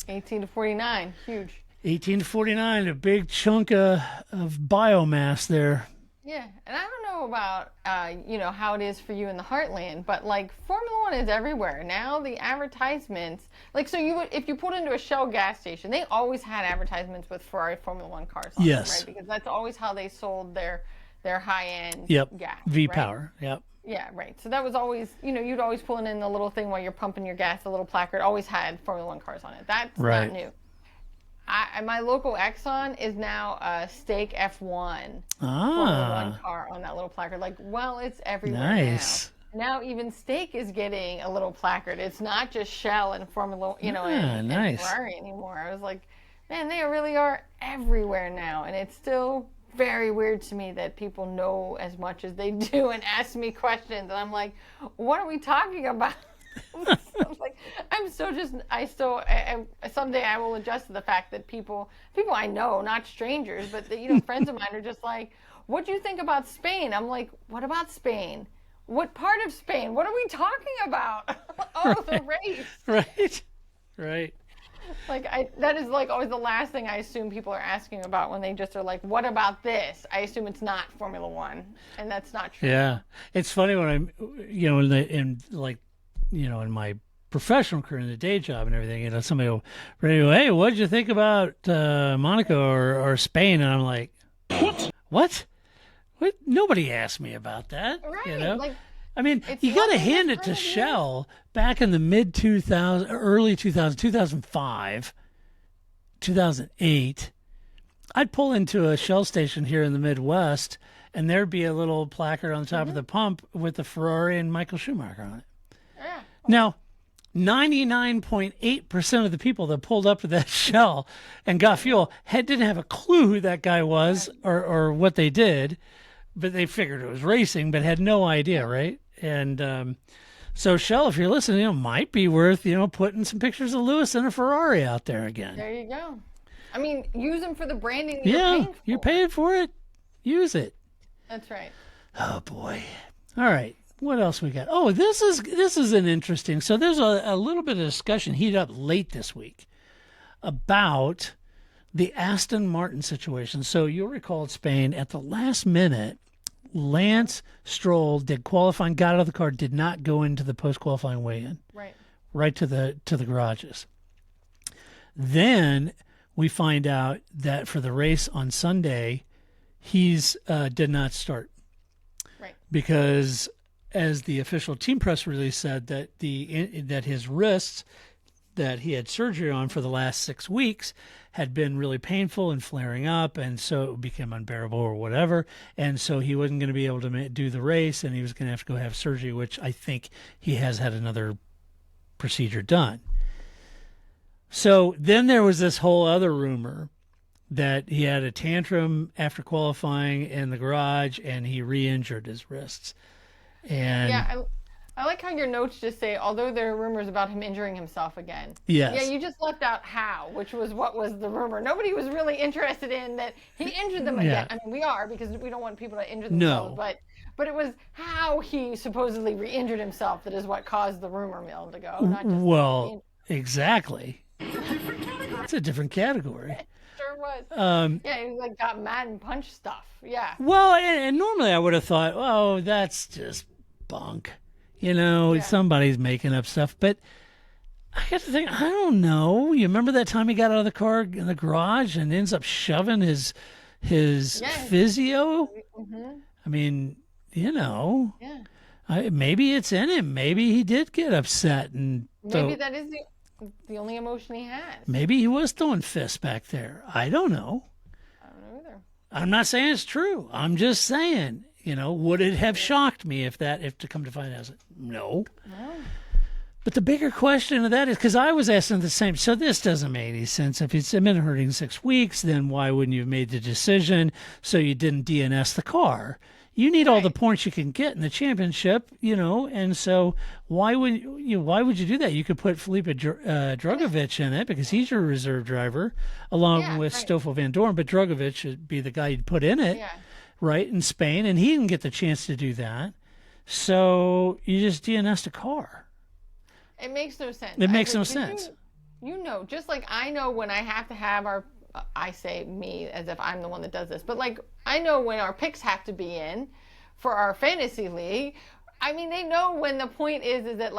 18 to 49, huge. 18 to 49, a big chunk of biomass there. Yeah, and I don't know about, how it is for you in the heartland, but Formula One is everywhere. Now the advertisements, if you pulled into a Shell gas station, they always had advertisements with Ferrari Formula One cars on them, right? Because that's always how they sold their high-end gas. V-Power, right? Yep. Yeah, right. So that was always, you'd always pull in the little thing while you're pumping your gas, the little placard always had Formula One cars on it. That's not new. My local Exxon is now a Stake F1 Formula One car on that little placard. It's everywhere nice. now. Now even Steak is getting a little placard. It's not just Shell and Formula, and Ferrari anymore. I was like, man, they really are everywhere now, and it's still very weird to me that people know as much as they do and ask me questions, and I'm like, what are we talking about? Someday I will adjust to the fact that people I know, not strangers, but friends of mine are just like, what do you think about Spain? I'm like, what about Spain? What part of Spain? What are we talking about? The race. Right. That is always the last thing I assume people are asking about when they just are like, what about this? I assume it's not Formula One, and that's not true. Yeah. It's funny when I'm, in my professional career, in the day job and everything, somebody will, hey, what did you think about Monaco or Spain? And I'm like, what? Nobody asked me about that. Right. You got to hand it to Shell back in the mid-2000s, early 2000s, 2005, 2008. I'd pull into a Shell station here in the Midwest, and there'd be a little placard on the top of the pump with the Ferrari and Michael Schumacher on it. Yeah. Now, 99.8% of the people that pulled up to that Shell and got fuel didn't have a clue who that guy was or what they did, but they figured it was racing, but had no idea, right? And so Shell, if you're listening, might be worth, putting some pictures of Lewis in a Ferrari out there again. There you go. Use them for the branding that you're paying for. You're paying for it. Use it. That's right. Oh, boy. All right. What else we got? Oh, this is an interesting. So there's a little bit of discussion heated up late this week about the Aston Martin situation. So you'll recall in Spain at the last minute, Lance Stroll did qualifying, got out of the car, did not go into the post-qualifying weigh-in. Right to the garages. Then we find out that for the race on Sunday, he's did not start. Right. Because as the official team press release said, that that his wrists that he had surgery on for the last 6 weeks had been really painful and flaring up, and so it became unbearable or whatever, and so he wasn't going to be able to do the race, and he was going to have to go have surgery, which I think he has had another procedure done. So then there was this whole other rumor that he had a tantrum after qualifying in the garage, and he re-injured his wrists. And yeah, I like how your notes just say, although there are rumors about him injuring himself again. Yes. Yeah, you just left out how, which was what was the rumor. Nobody was really interested in that he injured them again. Yeah. We are, because we don't want people to injure themselves. No. But it was how he supposedly re-injured himself that is what caused the rumor mill to go. Not just exactly. It's a different category. It sure was. He got mad and punched stuff. Yeah. Well, and normally I would have thought, oh, that's just bunk. Somebody's making up stuff. But I got to think, I don't know. You remember that time he got out of the car in the garage and ends up shoving his physio? Mm-hmm. Maybe it's in him. Maybe he did get upset. And maybe that is the only emotion he has. Maybe he was throwing fists back there. I don't know. I don't know either. I'm not saying it's true. I'm just saying, would it have shocked me if to come to find out? No. But the bigger question of that is, because I was asking the same, so this doesn't make any sense. If it's been hurting 6 weeks, then why wouldn't you have made the decision so you didn't DNS the car? You need all the points you can get in the championship, and so why would you do that? You could put Felipe Drugovich in it because he's your reserve driver, along with Stoffel Van Dorn, but Drugovich should be the guy you'd put in it, right, in Spain, and he didn't get the chance to do that. So you just DNS'd a car. It makes no sense. It makes no sense. Just like I know when I have to have I say me as if I'm the one that does this, but I know when our picks have to be in for our fantasy league. They know when the point is that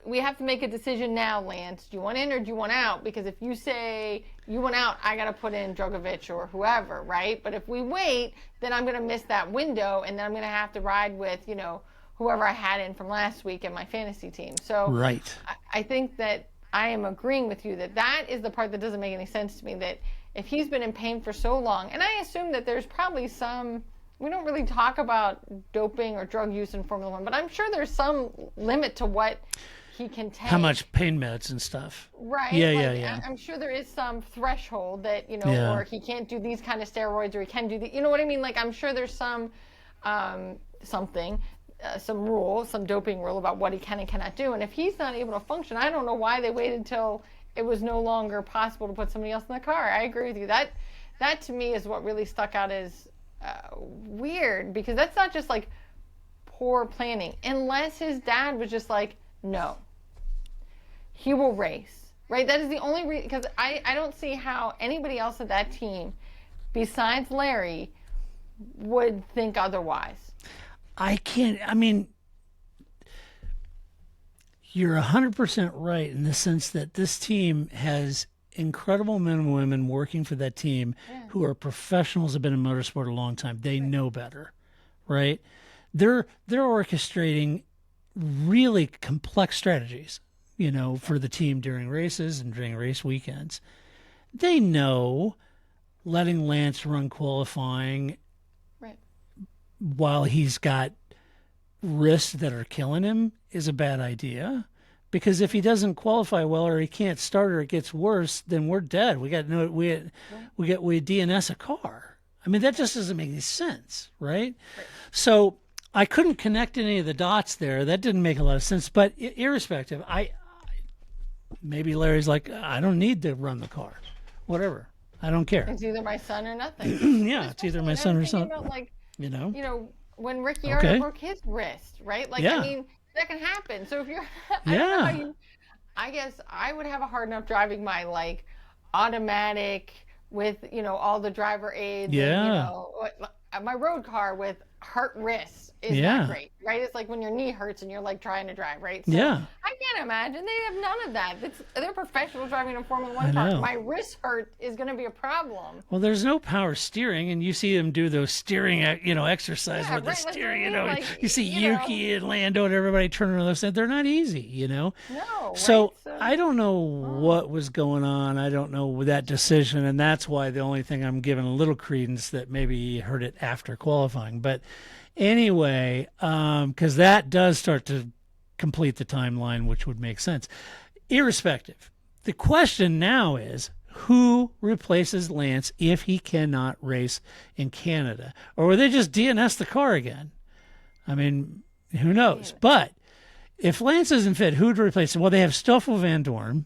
we have to make a decision now, Lance. Do you want in or do you want out? Because if you say you want out, I got to put in Drugovich or whoever, right? But if we wait, then I'm going to miss that window, and then I'm going to have to ride with, whoever I had in from last week in my fantasy team. So right. I think that I am agreeing with you that is the part that doesn't make any sense to me, that if he's been in pain for so long, and I assume that there's probably some don't really talk about doping or drug use in Formula One, but I'm sure there's some limit to what he can take. How much pain meds and stuff. Right. Yeah. I'm sure there is some threshold that, or he can't do these kind of steroids, or he can do you know what I mean? Like, I'm sure there's some some rule, some doping rule about what he can and cannot do. And if he's not able to function, I don't know why they waited until it was no longer possible to put somebody else in the car. I agree with you. That to me is what really stuck out as weird, because that's not just like poor planning, unless his dad was just like, no, he will race, right? That is the only reason, because I don't see how anybody else at that team besides Larry would think otherwise. You're 100% right in the sense that this team has incredible men and women working for that team who are professionals, have been in motorsport a long time. They know better, right? They're orchestrating really complex strategies, for the team during races and during race weekends. They know letting Lance run qualifying while he's got risks that are killing him is a bad idea, because if he doesn't qualify well, or he can't start, or it gets worse, then we're dead. We DNS a car. I mean, that just doesn't make any sense, right? So I couldn't connect any of the dots there. That didn't make a lot of sense. But irrespective, maybe Larry's like, I don't need to run the car, whatever. I don't care. It's either my son or nothing. Yeah, it's either my son or something. When Ricciardo broke his wrist, right? Like, I mean, that can happen. So if you're, I guess I would have a hard enough driving my like automatic with, all the driver aids. Yeah. And, my road car with hurt wrists is not great, right? It's like when your knee hurts and you're like trying to drive, right? So I can't imagine. They have none of that. They're professionals driving a Formula One car. My wrist hurt is going to be a problem. Well, there's no power steering, and you see them do those steering, exercise with the steering. You see Yuki and Lando and everybody turning on those things. They're not easy, No. So I don't know what was going on. I don't know that decision, and that's why the only thing I'm giving a little credence that maybe he heard it after qualifying, but. Anyway, because that does start to complete the timeline, which would make sense. Irrespective, the question now is, who replaces Lance if he cannot race in Canada? Or will they just DNS the car again? I mean, who knows? But if Lance isn't fit, who would replace him? Well, they have Stoffel Van Dorn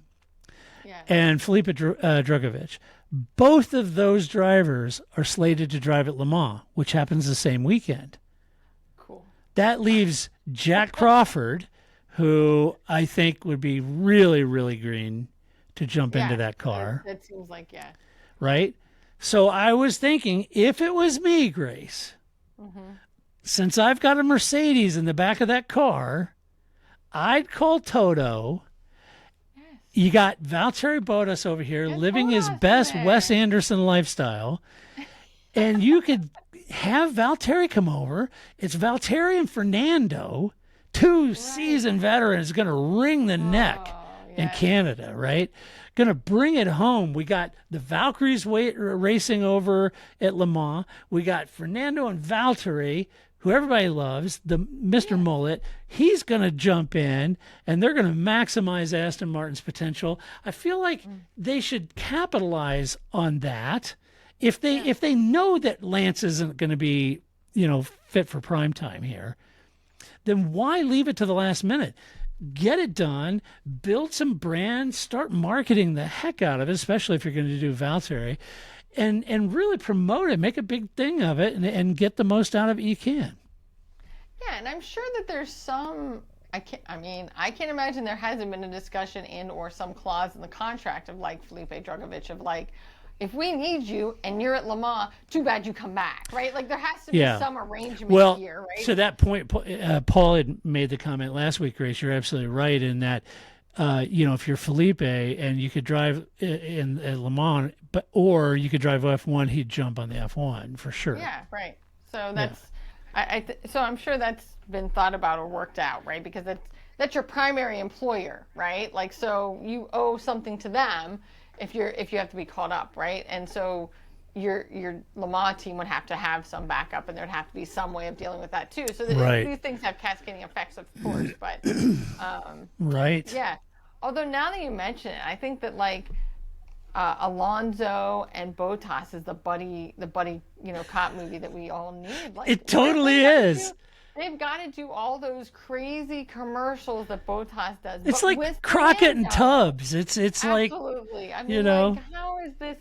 and Felipe Drugovich. Both of those drivers are slated to drive at Le Mans, which happens the same weekend. That leaves Jack Crawford, who I think would be really, really green to jump into that car. That seems like, Right? So I was thinking, if it was me, Grace, since I've got a Mercedes in the back of that car, I'd call Toto. You got Valtteri Bottas over here living his best Wes Anderson lifestyle, and you could have Valtteri come over. It's Valtteri and Fernando, two seasoned veterans, going to wring the neck in Canada, right? Going to bring it home. We got the Valkyries racing over at Le Mans. We got Fernando and Valtteri, who everybody loves, the Mr. Mullet. He's going to jump in, and they're going to maximize Aston Martin's potential. I feel like they should capitalize on that. If they know that Lance isn't going to be, fit for prime time here, then why leave it to the last minute? Get it done, build some brands, start marketing the heck out of it, especially if you're going to do Valtteri, and really promote it, make a big thing of it, and get the most out of it you can. Yeah, and I'm sure that there's some. I can't imagine there hasn't been a discussion or some clause in the contract of like Felipe Drugovich of like, if we need you and you're at Le Mans, too bad you come back, right? Like there has to be some arrangement here, right? To that point, Paul had made the comment last week, Grace, you're absolutely right in that, if you're Felipe and you could drive in at Le Mans, or you could drive F1, he'd jump on the F1 for sure. Yeah, right. So that's, so I'm sure that's been thought about or worked out, right? Because that's your primary employer, right? Like, so you owe something to them if you have to be caught up, right? And so your Le Mans team would have to have some backup, and there'd have to be some way of dealing with that too. So these things have cascading effects, of course. But right. Yeah. Although now that you mention it, I think that like Alonso and Bottas is the buddy cop movie that we all need. Like, it totally is. They've got to do all those crazy commercials that Bottas does. It's like Crockett and Tubbs. It's like absolutely. I mean, like, how is this?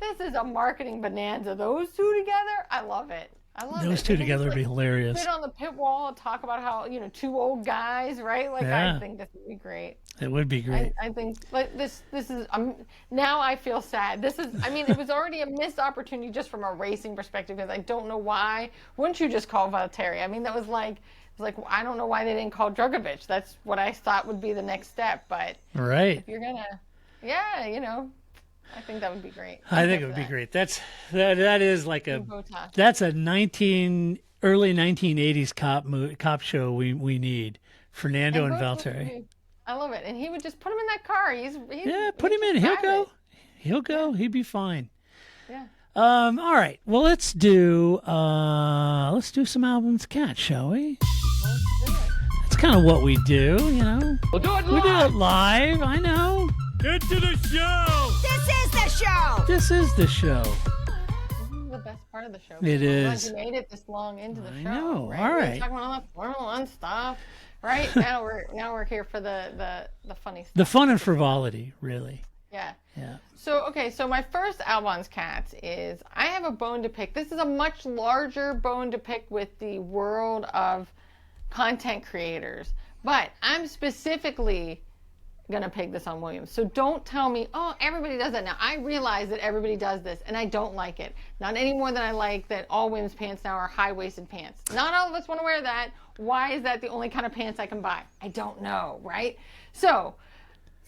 This is a marketing bonanza. Those two together, I love it. I love those two together would be hilarious. Sit on the pit wall and talk about how two old guys, right? Like I think this would be great. It would be great. I think like this is now I feel sad. This is it was already a missed opportunity just from a racing perspective because I don't know why. Wouldn't you just call Valtteri? I mean, that was like I don't know why they didn't call Drugovich. That's what I thought would be the next step. But if you're gonna, I think that would be great. I think it would be great. That is like that's a early 1980s cop show we need. Fernando and Valtteri. I love it, and he would just put him in that car. Put him in. He'll go. He'd be fine. Yeah. All right. Well, let's do some albums cat, shall we? Let's do it. That's kind of what we do, We'll do it live. We do it live. I know. Get to the show! This is the show! This is the show. This is the best part of the show. It is. I'm glad you made it this long into the show. I know. Right? All right. We're talking about all that Formula 1 stuff. Right? now we're here for the funny stuff. The fun and frivolity, really. Yeah. Yeah. So my first Albon's Cats is I have a bone to pick. This is a much larger bone to pick with the world of content creators. But I'm specifically gonna pick this on Williams. So don't tell me, oh, everybody does that now. I realize that everybody does this, and I don't like it. Not any more than I like that all women's pants now are high-waisted pants. Not all of us want to wear that. Why is that the only kind of pants I can buy? I don't know, right? So,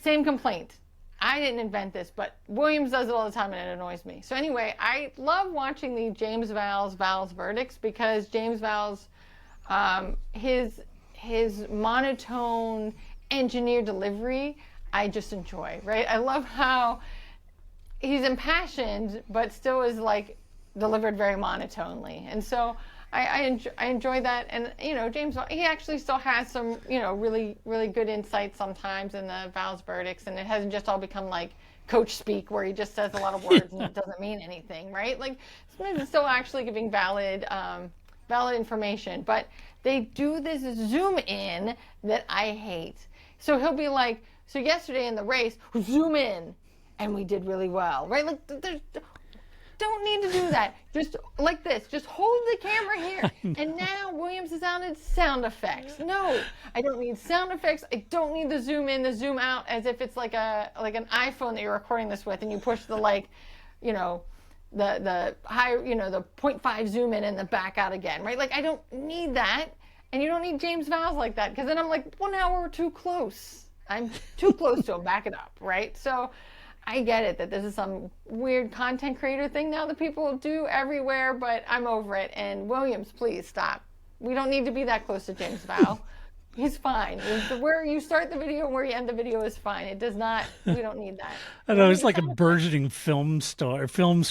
same complaint. I didn't invent this, but Williams does it all the time, and it annoys me. So anyway, I love watching the James Vowles verdicts because James Vowles, his monotone engineer delivery, I just enjoy, right? I love how he's impassioned, but still is like delivered very monotonely. And so I enjoy that. And, James, he actually still has some, really, really good insights sometimes in the Vowles verdicts. And it hasn't just all become like coach speak where he just says a lot of words and it doesn't mean anything, right? Like sometimes it's still actually giving valid information. But they do this zoom in that I hate. So he'll be like, so yesterday in the race, zoom in, and we did really well, right? Like, don't need to do that. Just like this. Just hold the camera here. And now Williams has added sound effects. No, I don't need sound effects. I don't need the zoom in, the zoom out, as if it's like an iPhone that you're recording this with, and you push the the high, the 0.5 zoom in and the back out again, right? Like, I don't need that. And you don't need James Vowles like that, because then I'm like, well, now we're too close. I'm too close to him. Back it up, right? So I get it that this is some weird content creator thing now that people do everywhere, but I'm over it. And Williams, please stop. We don't need to be that close to James Vowles. He's fine. Where you start the video and where you end the video is fine. It does not. We don't need that. I know it's like a burgeoning film star, film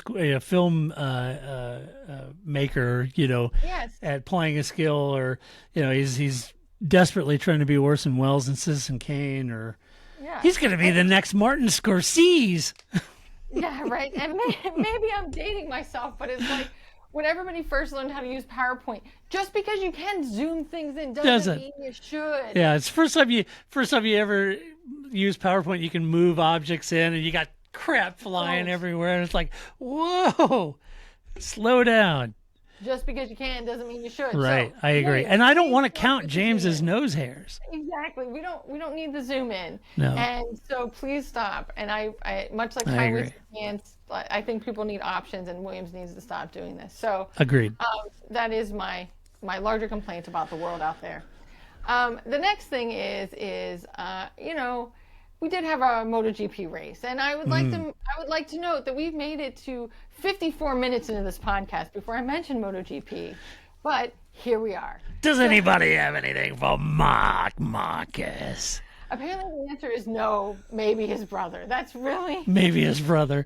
maker. Yes. At playing a skill, or he's desperately trying to be Orson Welles and Citizen Kane, or he's going to be the next Martin Scorsese. Yeah, right. And maybe I'm dating myself, but it's like, when everybody first learned how to use PowerPoint, just because you can zoom things in doesn't mean you should. Yeah, it's first time you ever use PowerPoint, you can move objects in, and you got crap flying everywhere, and it's like, whoa, slow down. Just because you can doesn't mean you should. Right, so, I agree, and I don't want to count James's nose hairs. Exactly, we don't need the zoom in. No. And so please stop. And I much like high-waisted pants, I think people need options, and Williams needs to stop doing this. So agreed. That is my larger complaint about the world out there. The next thing is we did have a MotoGP race, and I would like to note that we've made it to 54 minutes into this podcast before I mentioned MotoGP, but here we are. Does anybody have anything for Marcus? Apparently the answer is no, maybe his brother. That's really... Maybe his brother.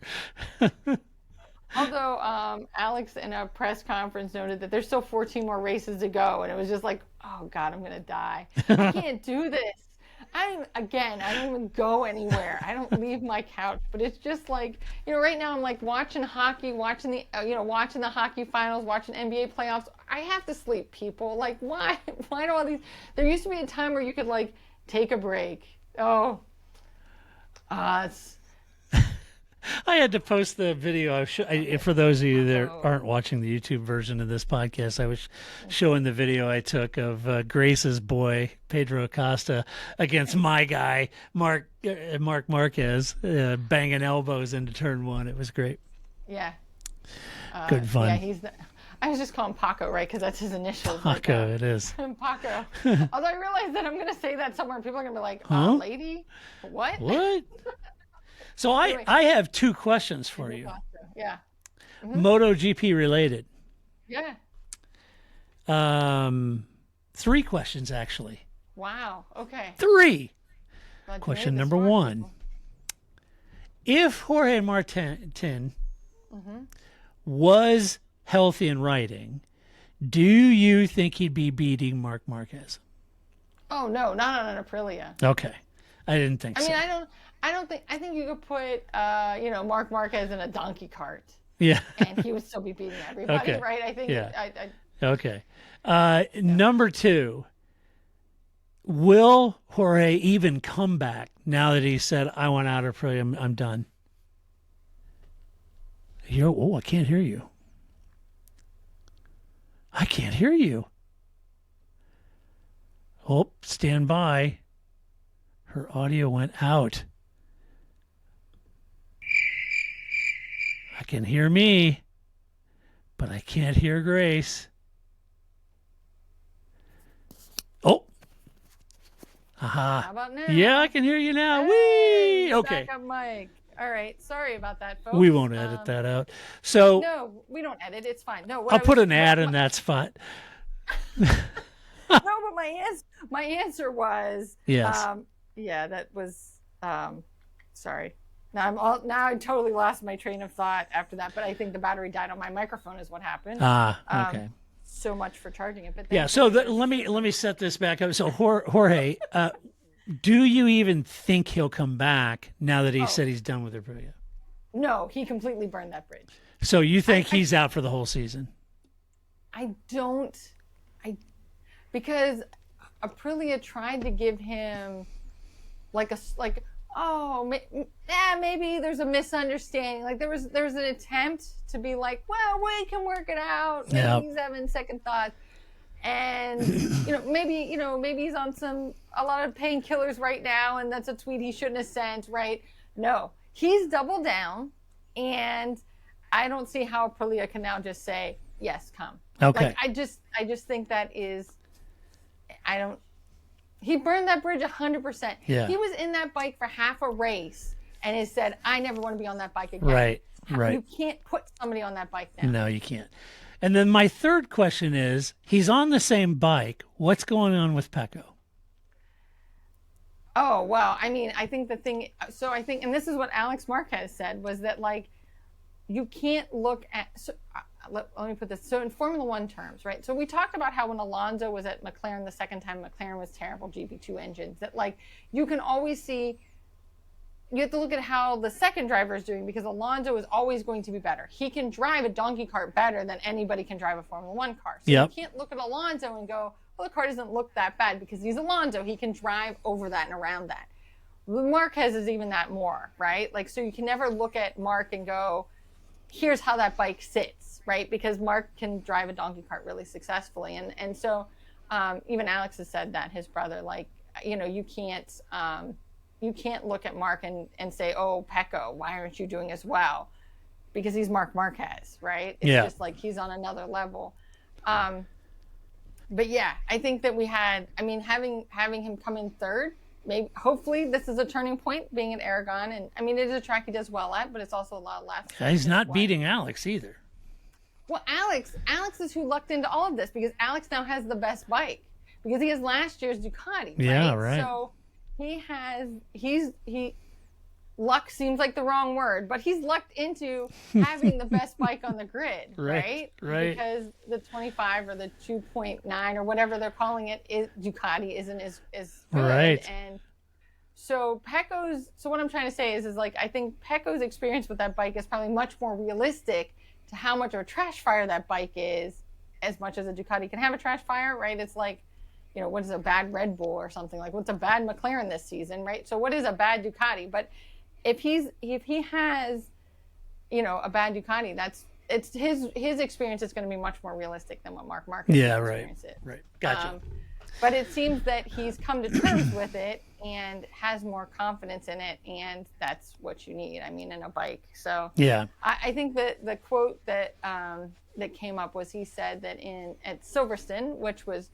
Although Alex in a press conference noted that there's still 14 more races to go, and it was just like, oh God, I'm gonna die. I can't do this. I don't even go anywhere. I don't leave my couch. But it's just like, right now I'm like watching hockey, watching the hockey finals, watching NBA playoffs. I have to sleep, people. Like, why? Why do all these? There used to be a time where you could like take a break. Oh, it's. I had to post the video. For those of you that aren't watching the YouTube version of this podcast, I was showing the video I took of Grace's boy, Pedro Acosta, against my guy, Mark Marquez, banging elbows into turn one. It was great. Yeah. Good fun. Yeah, I was just calling Paco, right? Because that's his initials. Paco, it is. Paco. Although I realize that I'm going to say that somewhere and people are going to be like, lady? What? What? So I have two questions for you. Yeah. MotoGP related. Yeah. 3 questions, actually. Wow. Okay. 3. Question number 1. People. If Jorge Martin was healthy and riding, do you think he'd be beating Marc Marquez? Oh, no, not on an Aprilia. Okay. I didn't think so. I think you could put, Marc Marquez in a donkey cart. Yeah. And he would still be beating everybody, Okay. right? I think. Yeah. Okay. Number 2, will Jorge even come back now that he said, I want out of Aprilia, I'm done? I can't hear you. I can't hear you. Oh, stand by. Her audio went out. I can hear me, but I can't hear Grace. Oh. Aha. How about now? Yeah, I can hear you now. Hey, Whee! Okay. Backup mic. All right. Sorry about that, folks. We won't edit that out. So No, we don't edit. It's fine. No, I'll put an ad in that spot. No, but my answer was Yes. yeah, that was sorry. Now I totally lost my train of thought after that, but I think the battery died on my microphone is what happened. Okay. So much for charging it, but Yeah. So let me set this back up. So Jorge, do you even think he'll come back now that he said he's done with Aprilia? No, he completely burned that bridge. So you think he's out for the whole season? Because Aprilia tried to give him maybe there's a misunderstanding. Like there was an attempt to be like, well, we can work it out. Maybe he's having second thoughts, and maybe he's on a lot of painkillers right now, and that's a tweet he shouldn't have sent. Right? No, he's doubled down, and I don't see how Aprilia can now just say yes, come. Okay. Like, I just think that is, he burned that bridge 100%. Yeah. He was in that bike for half a race and has said, I never want to be on that bike again. Right. You can't put somebody on that bike now. No, you can't. And then my third question is, he's on the same bike. What's going on with Pecco? Oh, well, I mean, I think and this is what Alex Marquez said, was that, like, you can't look at, let me put this. So in Formula One terms, right? So we talked about how when Alonso was at McLaren the second time, McLaren was terrible GP2 engines, that like you can always see, you have to look at how the second driver is doing, because Alonso is always going to be better. He can drive a donkey cart better than anybody can drive a Formula One car. So you can't look at Alonso and go, well, the car doesn't look that bad because he's Alonso. He can drive over that and around that. Marquez is even that more, right? Like, so you can never look at Mark and go, here's how that bike sits, right? Because Mark can drive a donkey cart really successfully. And so even Alex has said that, his brother, like, you can't look at Mark and say, oh, Pecco, why aren't you doing as well? Because he's Marc Marquez, right? It's just like he's on another level. But yeah, I think that having him come in third, maybe, hopefully this is a turning point, being at Aragon. And I mean, it is a track he does well at, but it's also a lot of laps. He's not beating Alex either. Well, Alex is who lucked into all of this, because Alex now has the best bike because he has last year's Ducati. Right? Yeah, right. So luck seems like the wrong word, but he's lucked into having the best bike on the grid, right? Because the 25 or the 2.9 or whatever they're calling it, Ducati isn't as good. Right. And so what I'm trying to say is like, I think Pecco's experience with that bike is probably much more realistic to how much of a trash fire that bike is, as much as a Ducati can have a trash fire, right? It's like, what is a bad Red Bull or something? Like, what's a bad McLaren this season, right? So what is a bad Ducati? But if he has, a bad Ducati, it's his experience is going to be much more realistic than what Marc Marquez's experience is. Right. Gotcha. But it seems that he's come to terms with it and has more confidence in it, and that's what you need. I mean, in a bike. So yeah, I think that the quote that came up was, he said that at Silverstone, which was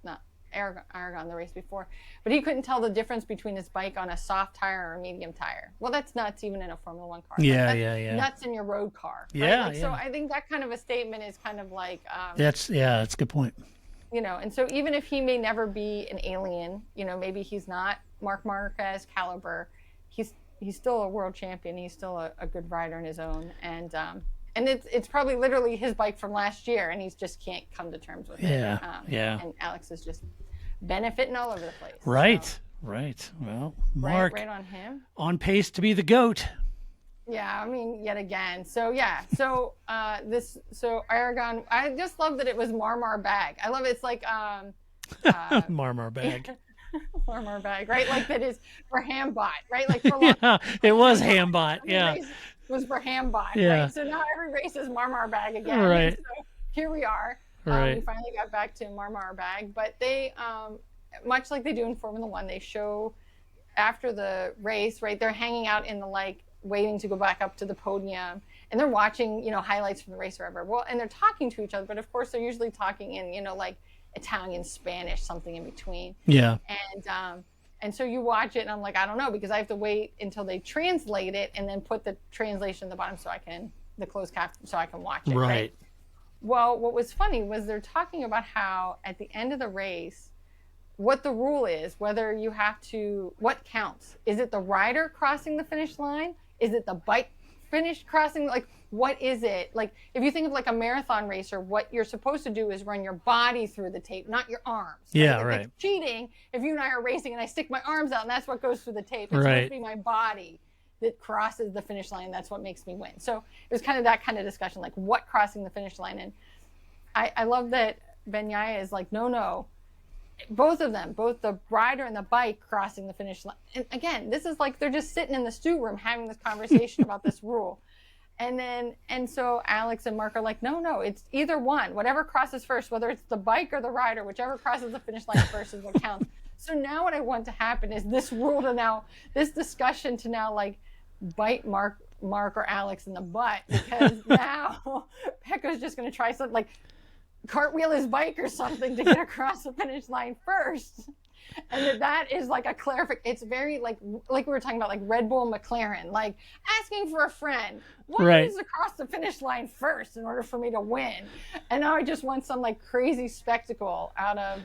not Aragon, the race before, but he couldn't tell the difference between his bike on a soft tire or a medium tire. Well, that's nuts even in a Formula One car. Yeah. Nuts in your road car. Right? Yeah, So I think that kind of a statement is kind of like that's a good point. And so even if he may never be an alien, maybe he's not Marc Marquez caliber, he's still a world champion. He's still a good rider in his own, and it's probably literally his bike from last year, and he just can't come to terms with it. And Alex is just benefiting all over the place. Right. So, right. Well, Mark, right on him. On pace to be the GOAT. Yeah, I mean, yet again. So Aragon, I just love that it was Marmar bag. I love it. It's like Marmar bag. Marmar bag, right? Like that is for Hambot, right? Like for it was Hambot. Yeah, was for Hambot. Yeah. Right? So now every race is Marmar bag again. Right. So here we are. Right. We finally got back to Marmar bag, but they, much like they do in Formula One, they show after the race, right? They're hanging out in the waiting to go back up to the podium, and they're watching highlights from the race or whatever. Well, and they're talking to each other, but of course they're usually talking in Italian, Spanish, something in between. Yeah. And so you watch it, and I'm like, I don't know, because I have to wait until they translate it and then put the translation at the bottom the closed cap, so I can watch it. Right. Well, what was funny was they're talking about how at the end of the race, what the rule is, whether you have to, what counts? Is it the rider crossing the finish line? Is it the bike crossing? What is it? If you think of a marathon racer, what you're supposed to do is run your body through the tape, not your arms. Yeah, right. It's cheating if you and I are racing and I stick my arms out and that's what goes through the tape. It's supposed to be my body that crosses the finish line. That's what makes me win. So it was kind of that kind of discussion, what crossing the finish line. And I love that Bagnaia is no. Both of them, both the rider and the bike crossing the finish line. And again, this is they're just sitting in the stew room having this conversation about this rule. And so Alex and Mark are no, it's either one. Whatever crosses first, whether it's the bike or the rider, whichever crosses the finish line first is what counts. So now what I want to happen is this discussion to bite Mark or Alex in the butt, because now Pecco's just going to try something cartwheel his bike or something to get across the finish line first. And that is a clarification. It's very like we were talking about Red Bull, McLaren, asking for a friend. What needs to cross the finish line first in order for me to win? And now I just want some crazy spectacle out of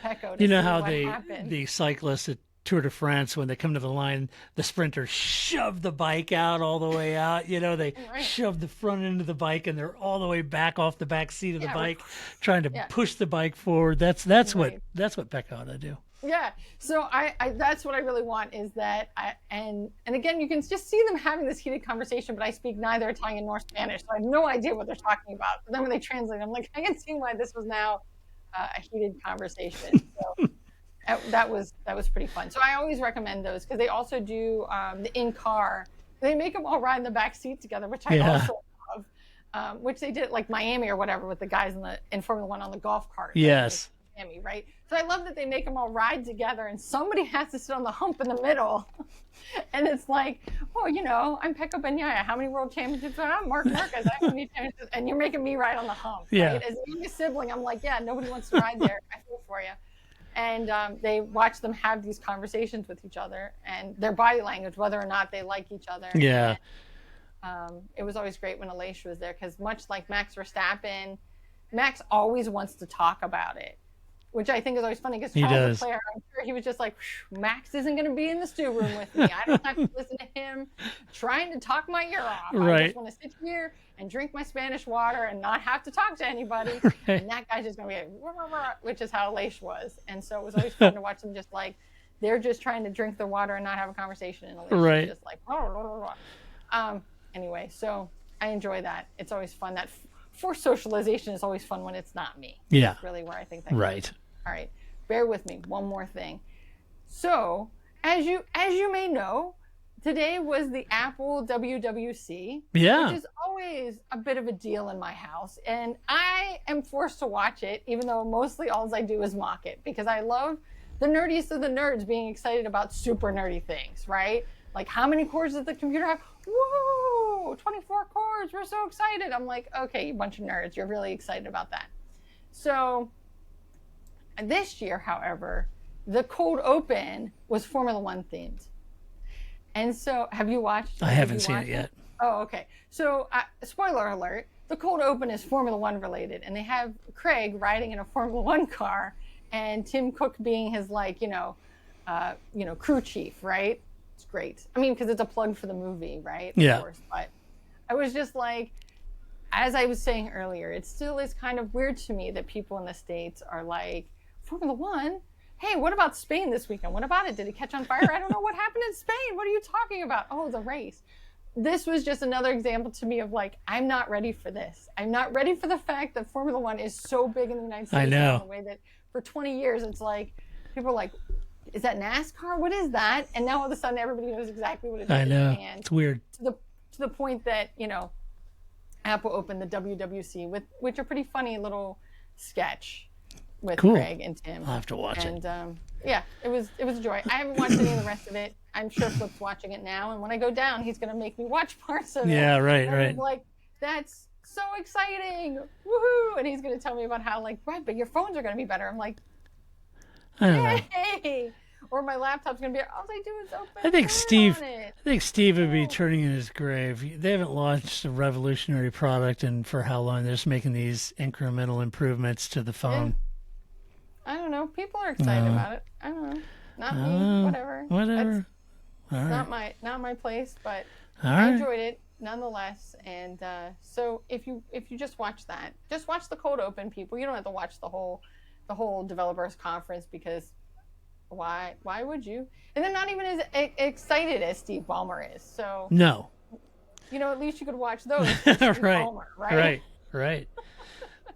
Pecco. You know how the cyclists at Tour de France, when they come to the line, the sprinters shove the bike out all the way out. They shove the front end of the bike, and they're all the way back off the back seat of the bike, trying to push the bike forward. That's what Pecco ought to do. Yeah. So I that's what I really want is that and again, you can just see them having this heated conversation, but I speak neither Italian nor Spanish, so I have no idea what they're talking about. But then when they translate, I'm I can see why this was now a heated conversation. So. That was pretty fun. So I always recommend those, because they also do the in-car. They make them all ride in the back seat together, which I also love. Which they did at Miami or whatever with the guys in Formula One on the golf cart. Yes. Miami, right? So I love that they make them all ride together, and somebody has to sit on the hump in the middle. And it's I'm Pecco Bagnaia. How many world championships? I'm Marc Marquez. How many championships? And you're making me ride on the hump. Yeah. Right? As a youngest sibling, I'm nobody wants to ride there. I feel for you. And they watch them have these conversations with each other and their body language, whether or not they like each other. Yeah. And, it was always great when Aleix was there, because much like Max Verstappen, Max always wants to talk about it. which I think is always funny because He Charles does. Leclerc, I'm sure he was just like, Max isn't going to be in the stew room with me. I don't have to listen to him trying to talk my ear off. I Right. just want to sit here and drink my Spanish water and not have to talk to anybody. Right. And that guy's just going to be like, rah, rah, rah, which is how Leish was. And so it was always fun to watch them just like, they're just trying to drink their water and not have a conversation. And Leish Right. is just like, rah, rah, rah, rah. Anyway, so I enjoy that. It's always fun. That forced socialization is always fun when it's not me. Yeah. That's really where I think that Right. goes. All right. Bear with me. One more thing. So, as you may know, today was the Apple WWC, Yeah. which is always a bit of a deal in my house, and I am forced to watch it, even though mostly all I do is mock it, because I love the nerdiest of the nerds being excited about super nerdy things, right? Like, how many cores does the computer have? Woo! 24 cores. We're so excited. I'm like, okay, you bunch of nerds. You're really excited about that. So this year, however, the cold open was Formula One themed. And so, have you watched? I haven't seen it yet. Oh, okay. So, spoiler alert: the cold open is Formula One related, and they have Craig riding in a Formula One car, and Tim Cook being his crew chief, right? It's great. I mean, because it's a plug for the movie, right? Yeah. Of course. But I was just like, as I was saying earlier, it still is kind of weird to me that people in the States are like, Formula One? Hey, what about Spain this weekend? What about it? Did it catch on fire? I don't know what happened in Spain. What are you talking about? Oh, the race. This was just another example to me of like, I'm not ready for this. I'm not ready for the fact that Formula One is so big in the United States. I know. In a way that for 20 years, it's like, people are like, is that NASCAR? What is that? And now all of a sudden, everybody knows exactly what it is. I know. And It's weird. to the point that, Apple opened the WWC with which a pretty funny little sketch with Cool. Craig and Tim. I'll have to watch it. And yeah, it was a joy. I haven't watched any of the rest of it. I'm sure Flip's watching it now, and when I go down, he's gonna make me watch parts of it. Yeah, right, And I'm right. like, that's so exciting! Woohoo! And he's gonna tell me about how right, but your phones are gonna be better. I'm like, I don't know. hey! Or my laptop's gonna be all I do is open. I think Word Steve. on it. I think Steve would be turning in his grave. They haven't launched a revolutionary product, and for how long? They're just making these incremental improvements to the phone. I don't know. People are excited about it. I don't know. Not me. Whatever. Whatever. All right. Not my place, but All I right. enjoyed it nonetheless. And so if you just watch that, just watch the cold open, people. You don't have to watch the whole developers conference because why would you? And they're not even as excited as Steve Ballmer is. So No. at least you could watch those. Steve Right. Ballmer, right? Right.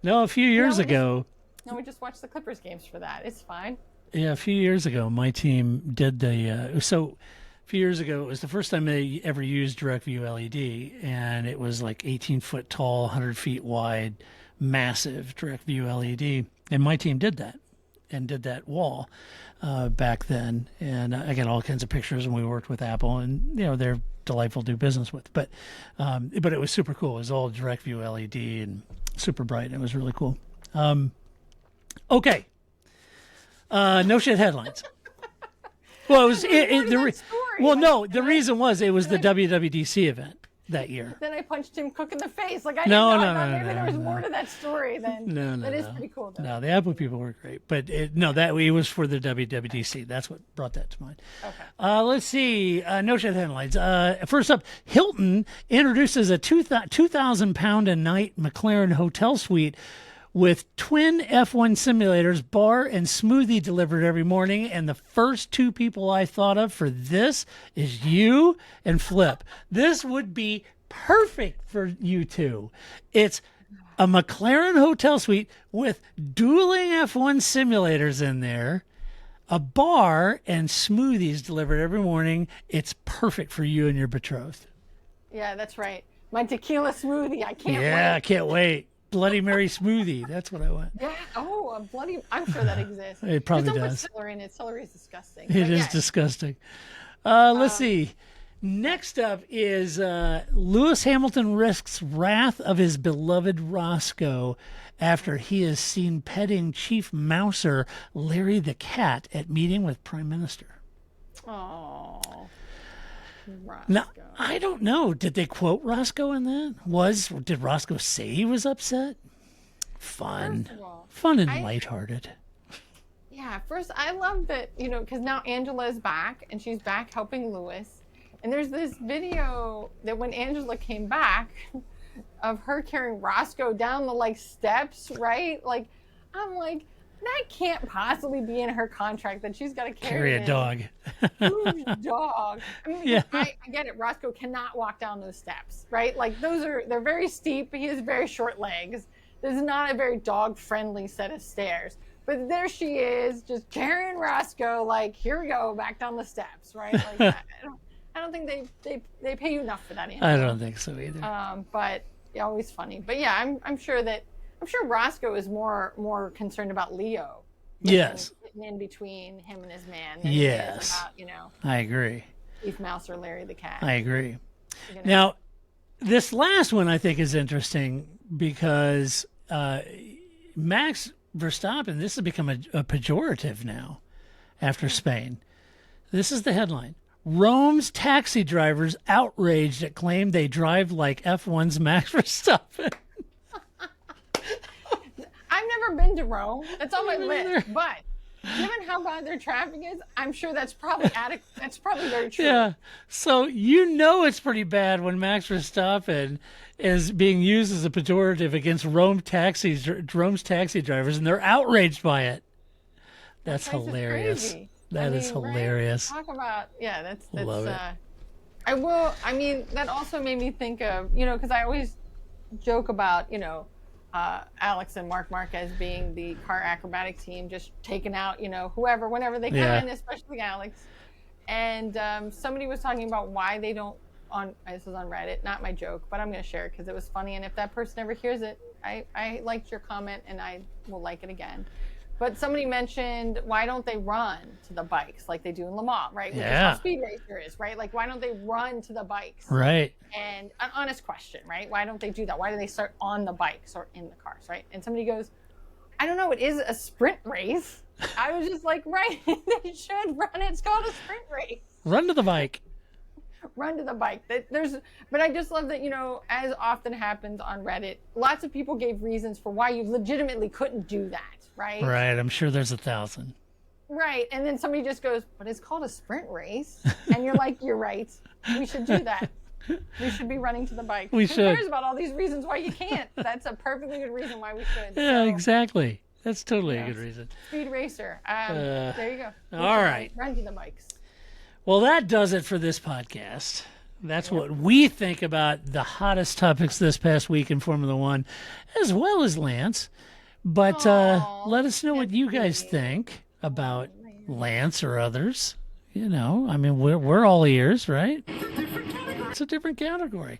No, a few years ago. No, we just watch the Clippers games for that. It's fine. Yeah, a few years ago, my team did a few years ago, it was the first time they ever used DirectView LED, and it was like 18 foot tall, 100 feet wide, massive DirectView LED, and my team did that and did that wall back then, and I got all kinds of pictures, and we worked with Apple, and they're delightful to do business with, but it was super cool. It was all DirectView LED and super bright, and it was really cool. Okay. No shit headlines. Well, it was the reason was it was the WWDC event that year. Then I punched Tim Cook in the face. Like I No, didn't know. no, I thought no, maybe no, there was no. more to that story than No, that is pretty cool though. No, the Apple people were great, but that it was for the WWDC. That's what brought that to mind. Okay. Let's see. No shit headlines. First up, Hilton introduces a 2,000 pound a night McLaren hotel suite with twin F1 simulators, bar and smoothie delivered every morning. And the first two people I thought of for this is you and Flip. This would be perfect for you two. It's a McLaren hotel suite with dueling F1 simulators in there, a bar and smoothies delivered every morning. It's perfect for you and your betrothed. Yeah, that's right. My tequila smoothie. I can't wait. Yeah, I can't wait. Bloody Mary smoothie. That's what I want. Yeah. Oh, a bloody. I'm sure that exists. It probably Just don't does. put celery in it. Celery is disgusting. It But is yeah. disgusting. Let's see. Next up is Lewis Hamilton risks wrath of his beloved Roscoe after he is seen petting Chief Mouser Larry the Cat at meeting with Prime Minister. Oh. Now, I don't know. Did they quote Roscoe in that? Did Roscoe say he was upset? Fun. First of all, Fun and lighthearted. Yeah, first, I love that, because now Angela is back, and she's back helping Lewis. And there's this video that when Angela came back of her carrying Roscoe down the, steps, right? I'm like, that can't possibly be in her contract that she's got to carry a dog. Huge dog. I mean, Yeah. I get it. Roscoe cannot walk down those steps, right? They're very steep. He has very short legs. This is not a very dog-friendly set of stairs. But there she is, just carrying Roscoe, here we go, back down the steps, right? I don't think they pay you enough for that. Angela. I don't think so either. But always funny. But yeah, I'm sure Roscoe is more concerned about Leo. Yes. In between him and his man. Than Yes. he is about, I agree. Keith Mouse or Larry the Cat. I agree. Now, this last one I think is interesting because Max Verstappen, this has become a pejorative now after Spain. This is the headline. Rome's taxi drivers outraged at claim they drive like F1's Max Verstappen. I've never been to Rome. That's on my list. But given how bad their traffic is, I'm sure that's probably adequate. That's probably very true. Yeah. So it's pretty bad when Max Verstappen is being used as a pejorative against Rome's taxi drivers, and they're outraged by it. That's hilarious. Crazy. That is hilarious. Right? Talk about that's Love it. That also made me think of because I always joke about Alex and Mark Marquez being the car acrobatic team, just taking out whoever whenever they can, especially Alex. And somebody was talking about why they don't this was on Reddit, not my joke, but I'm going to share it because it was funny. And if that person ever hears it, I liked your comment and I will like it again. But somebody mentioned, why don't they run to the bikes like they do in Le Mans, right? Which is how Speed Racer is, right? Why don't they run to the bikes? Right. And an honest question, right? Why don't they do that? Why do they start on the bikes or in the cars, right? And somebody goes, I don't know, it is a sprint race. I was just like, right, they should run. It's called a sprint race. Run to the bike. Run to the bike. But I just love that, as often happens on Reddit, lots of people gave reasons for why you legitimately couldn't do that, right? Right. I'm sure there's 1,000. Right. And then somebody just goes, but it's called a sprint race. And you're like, you're right. We should do that. We should be running to the bike. Who cares about all these reasons why you can't? That's a perfectly good reason why we should. Yeah, exactly. That's totally a good reason. Speed Racer. There you go. All right. Run to the bikes. Well, that does it for this podcast. That's what we think about the hottest topics this past week in Formula One, as well as Lance. But let us know what you guys think about Lance or others. We're all ears, right? It's a different category.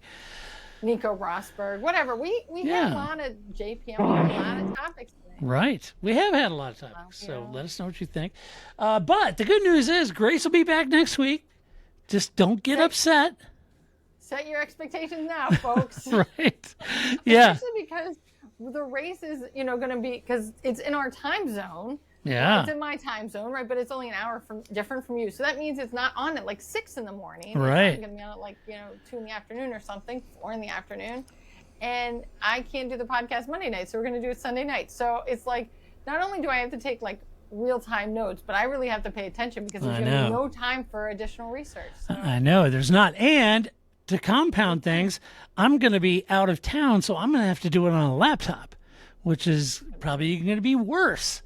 Nico Rosberg, whatever. We had a lot of JPM, a lot of topics today. Right. We have had a lot of topics, so let us know what you think. But the good news is Grace will be back next week. Just don't get upset. Set your expectations now, folks. Right. Yeah. Especially because the race is, going to be, because it's in our time zone. Yeah. It's in my time zone, right? But it's only an hour different from you. So that means it's not on at 6 in the morning. Right. It's going to be on at 2 in the afternoon or something, 4 in the afternoon. And I can't do the podcast Monday night, so we're going to do it Sunday night. So it's not only do I have to take real-time notes, but I really have to pay attention because there's going to be no time for additional research. So. I know. There's not. And to compound things, I'm going to be out of town, so I'm going to have to do it on a laptop, which is probably going to be worse.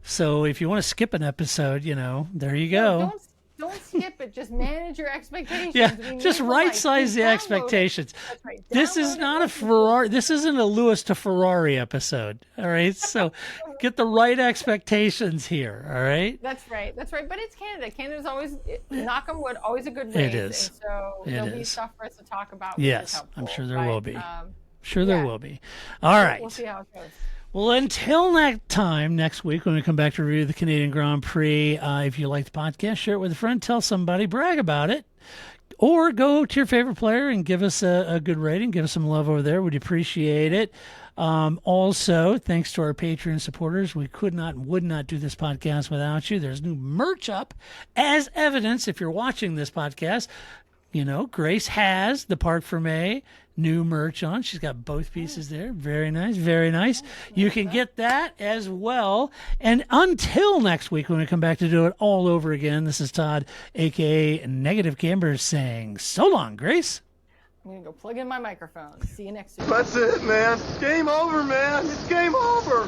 So if you want to skip an episode, there you go. No, don't skip it. Just manage your expectations. Yeah, just right-size the expectations. That's right. This is not a Ferrari. This isn't a Lewis to Ferrari episode. All right, so get the right expectations here. All right. That's right. But it's Canada. Canada's always, knock on wood, always a good race. It is. And so there'll be stuff for us to talk about. Yes, I'm sure there will be. There will be. All right. We'll see how it goes. Well, until that time, next week, when we come back to review the Canadian Grand Prix, if you like the podcast, share it with a friend, tell somebody, brag about it, or go to your favorite player and give us a good rating, give us some love over there. We'd appreciate it. Also, thanks to our Patreon supporters, we would not do this podcast without you. There's new merch up as evidence if you're watching this podcast. Grace has the Park for May new merch on. She's got both pieces there. Very nice, very nice. You can get that as well. And until next week when we come back to do it all over again, this is Todd, a.k.a. Negative Camber, saying so long, Grace. I'm going to go plug in my microphone. See you next week. That's it, man. Game over, man. It's game over.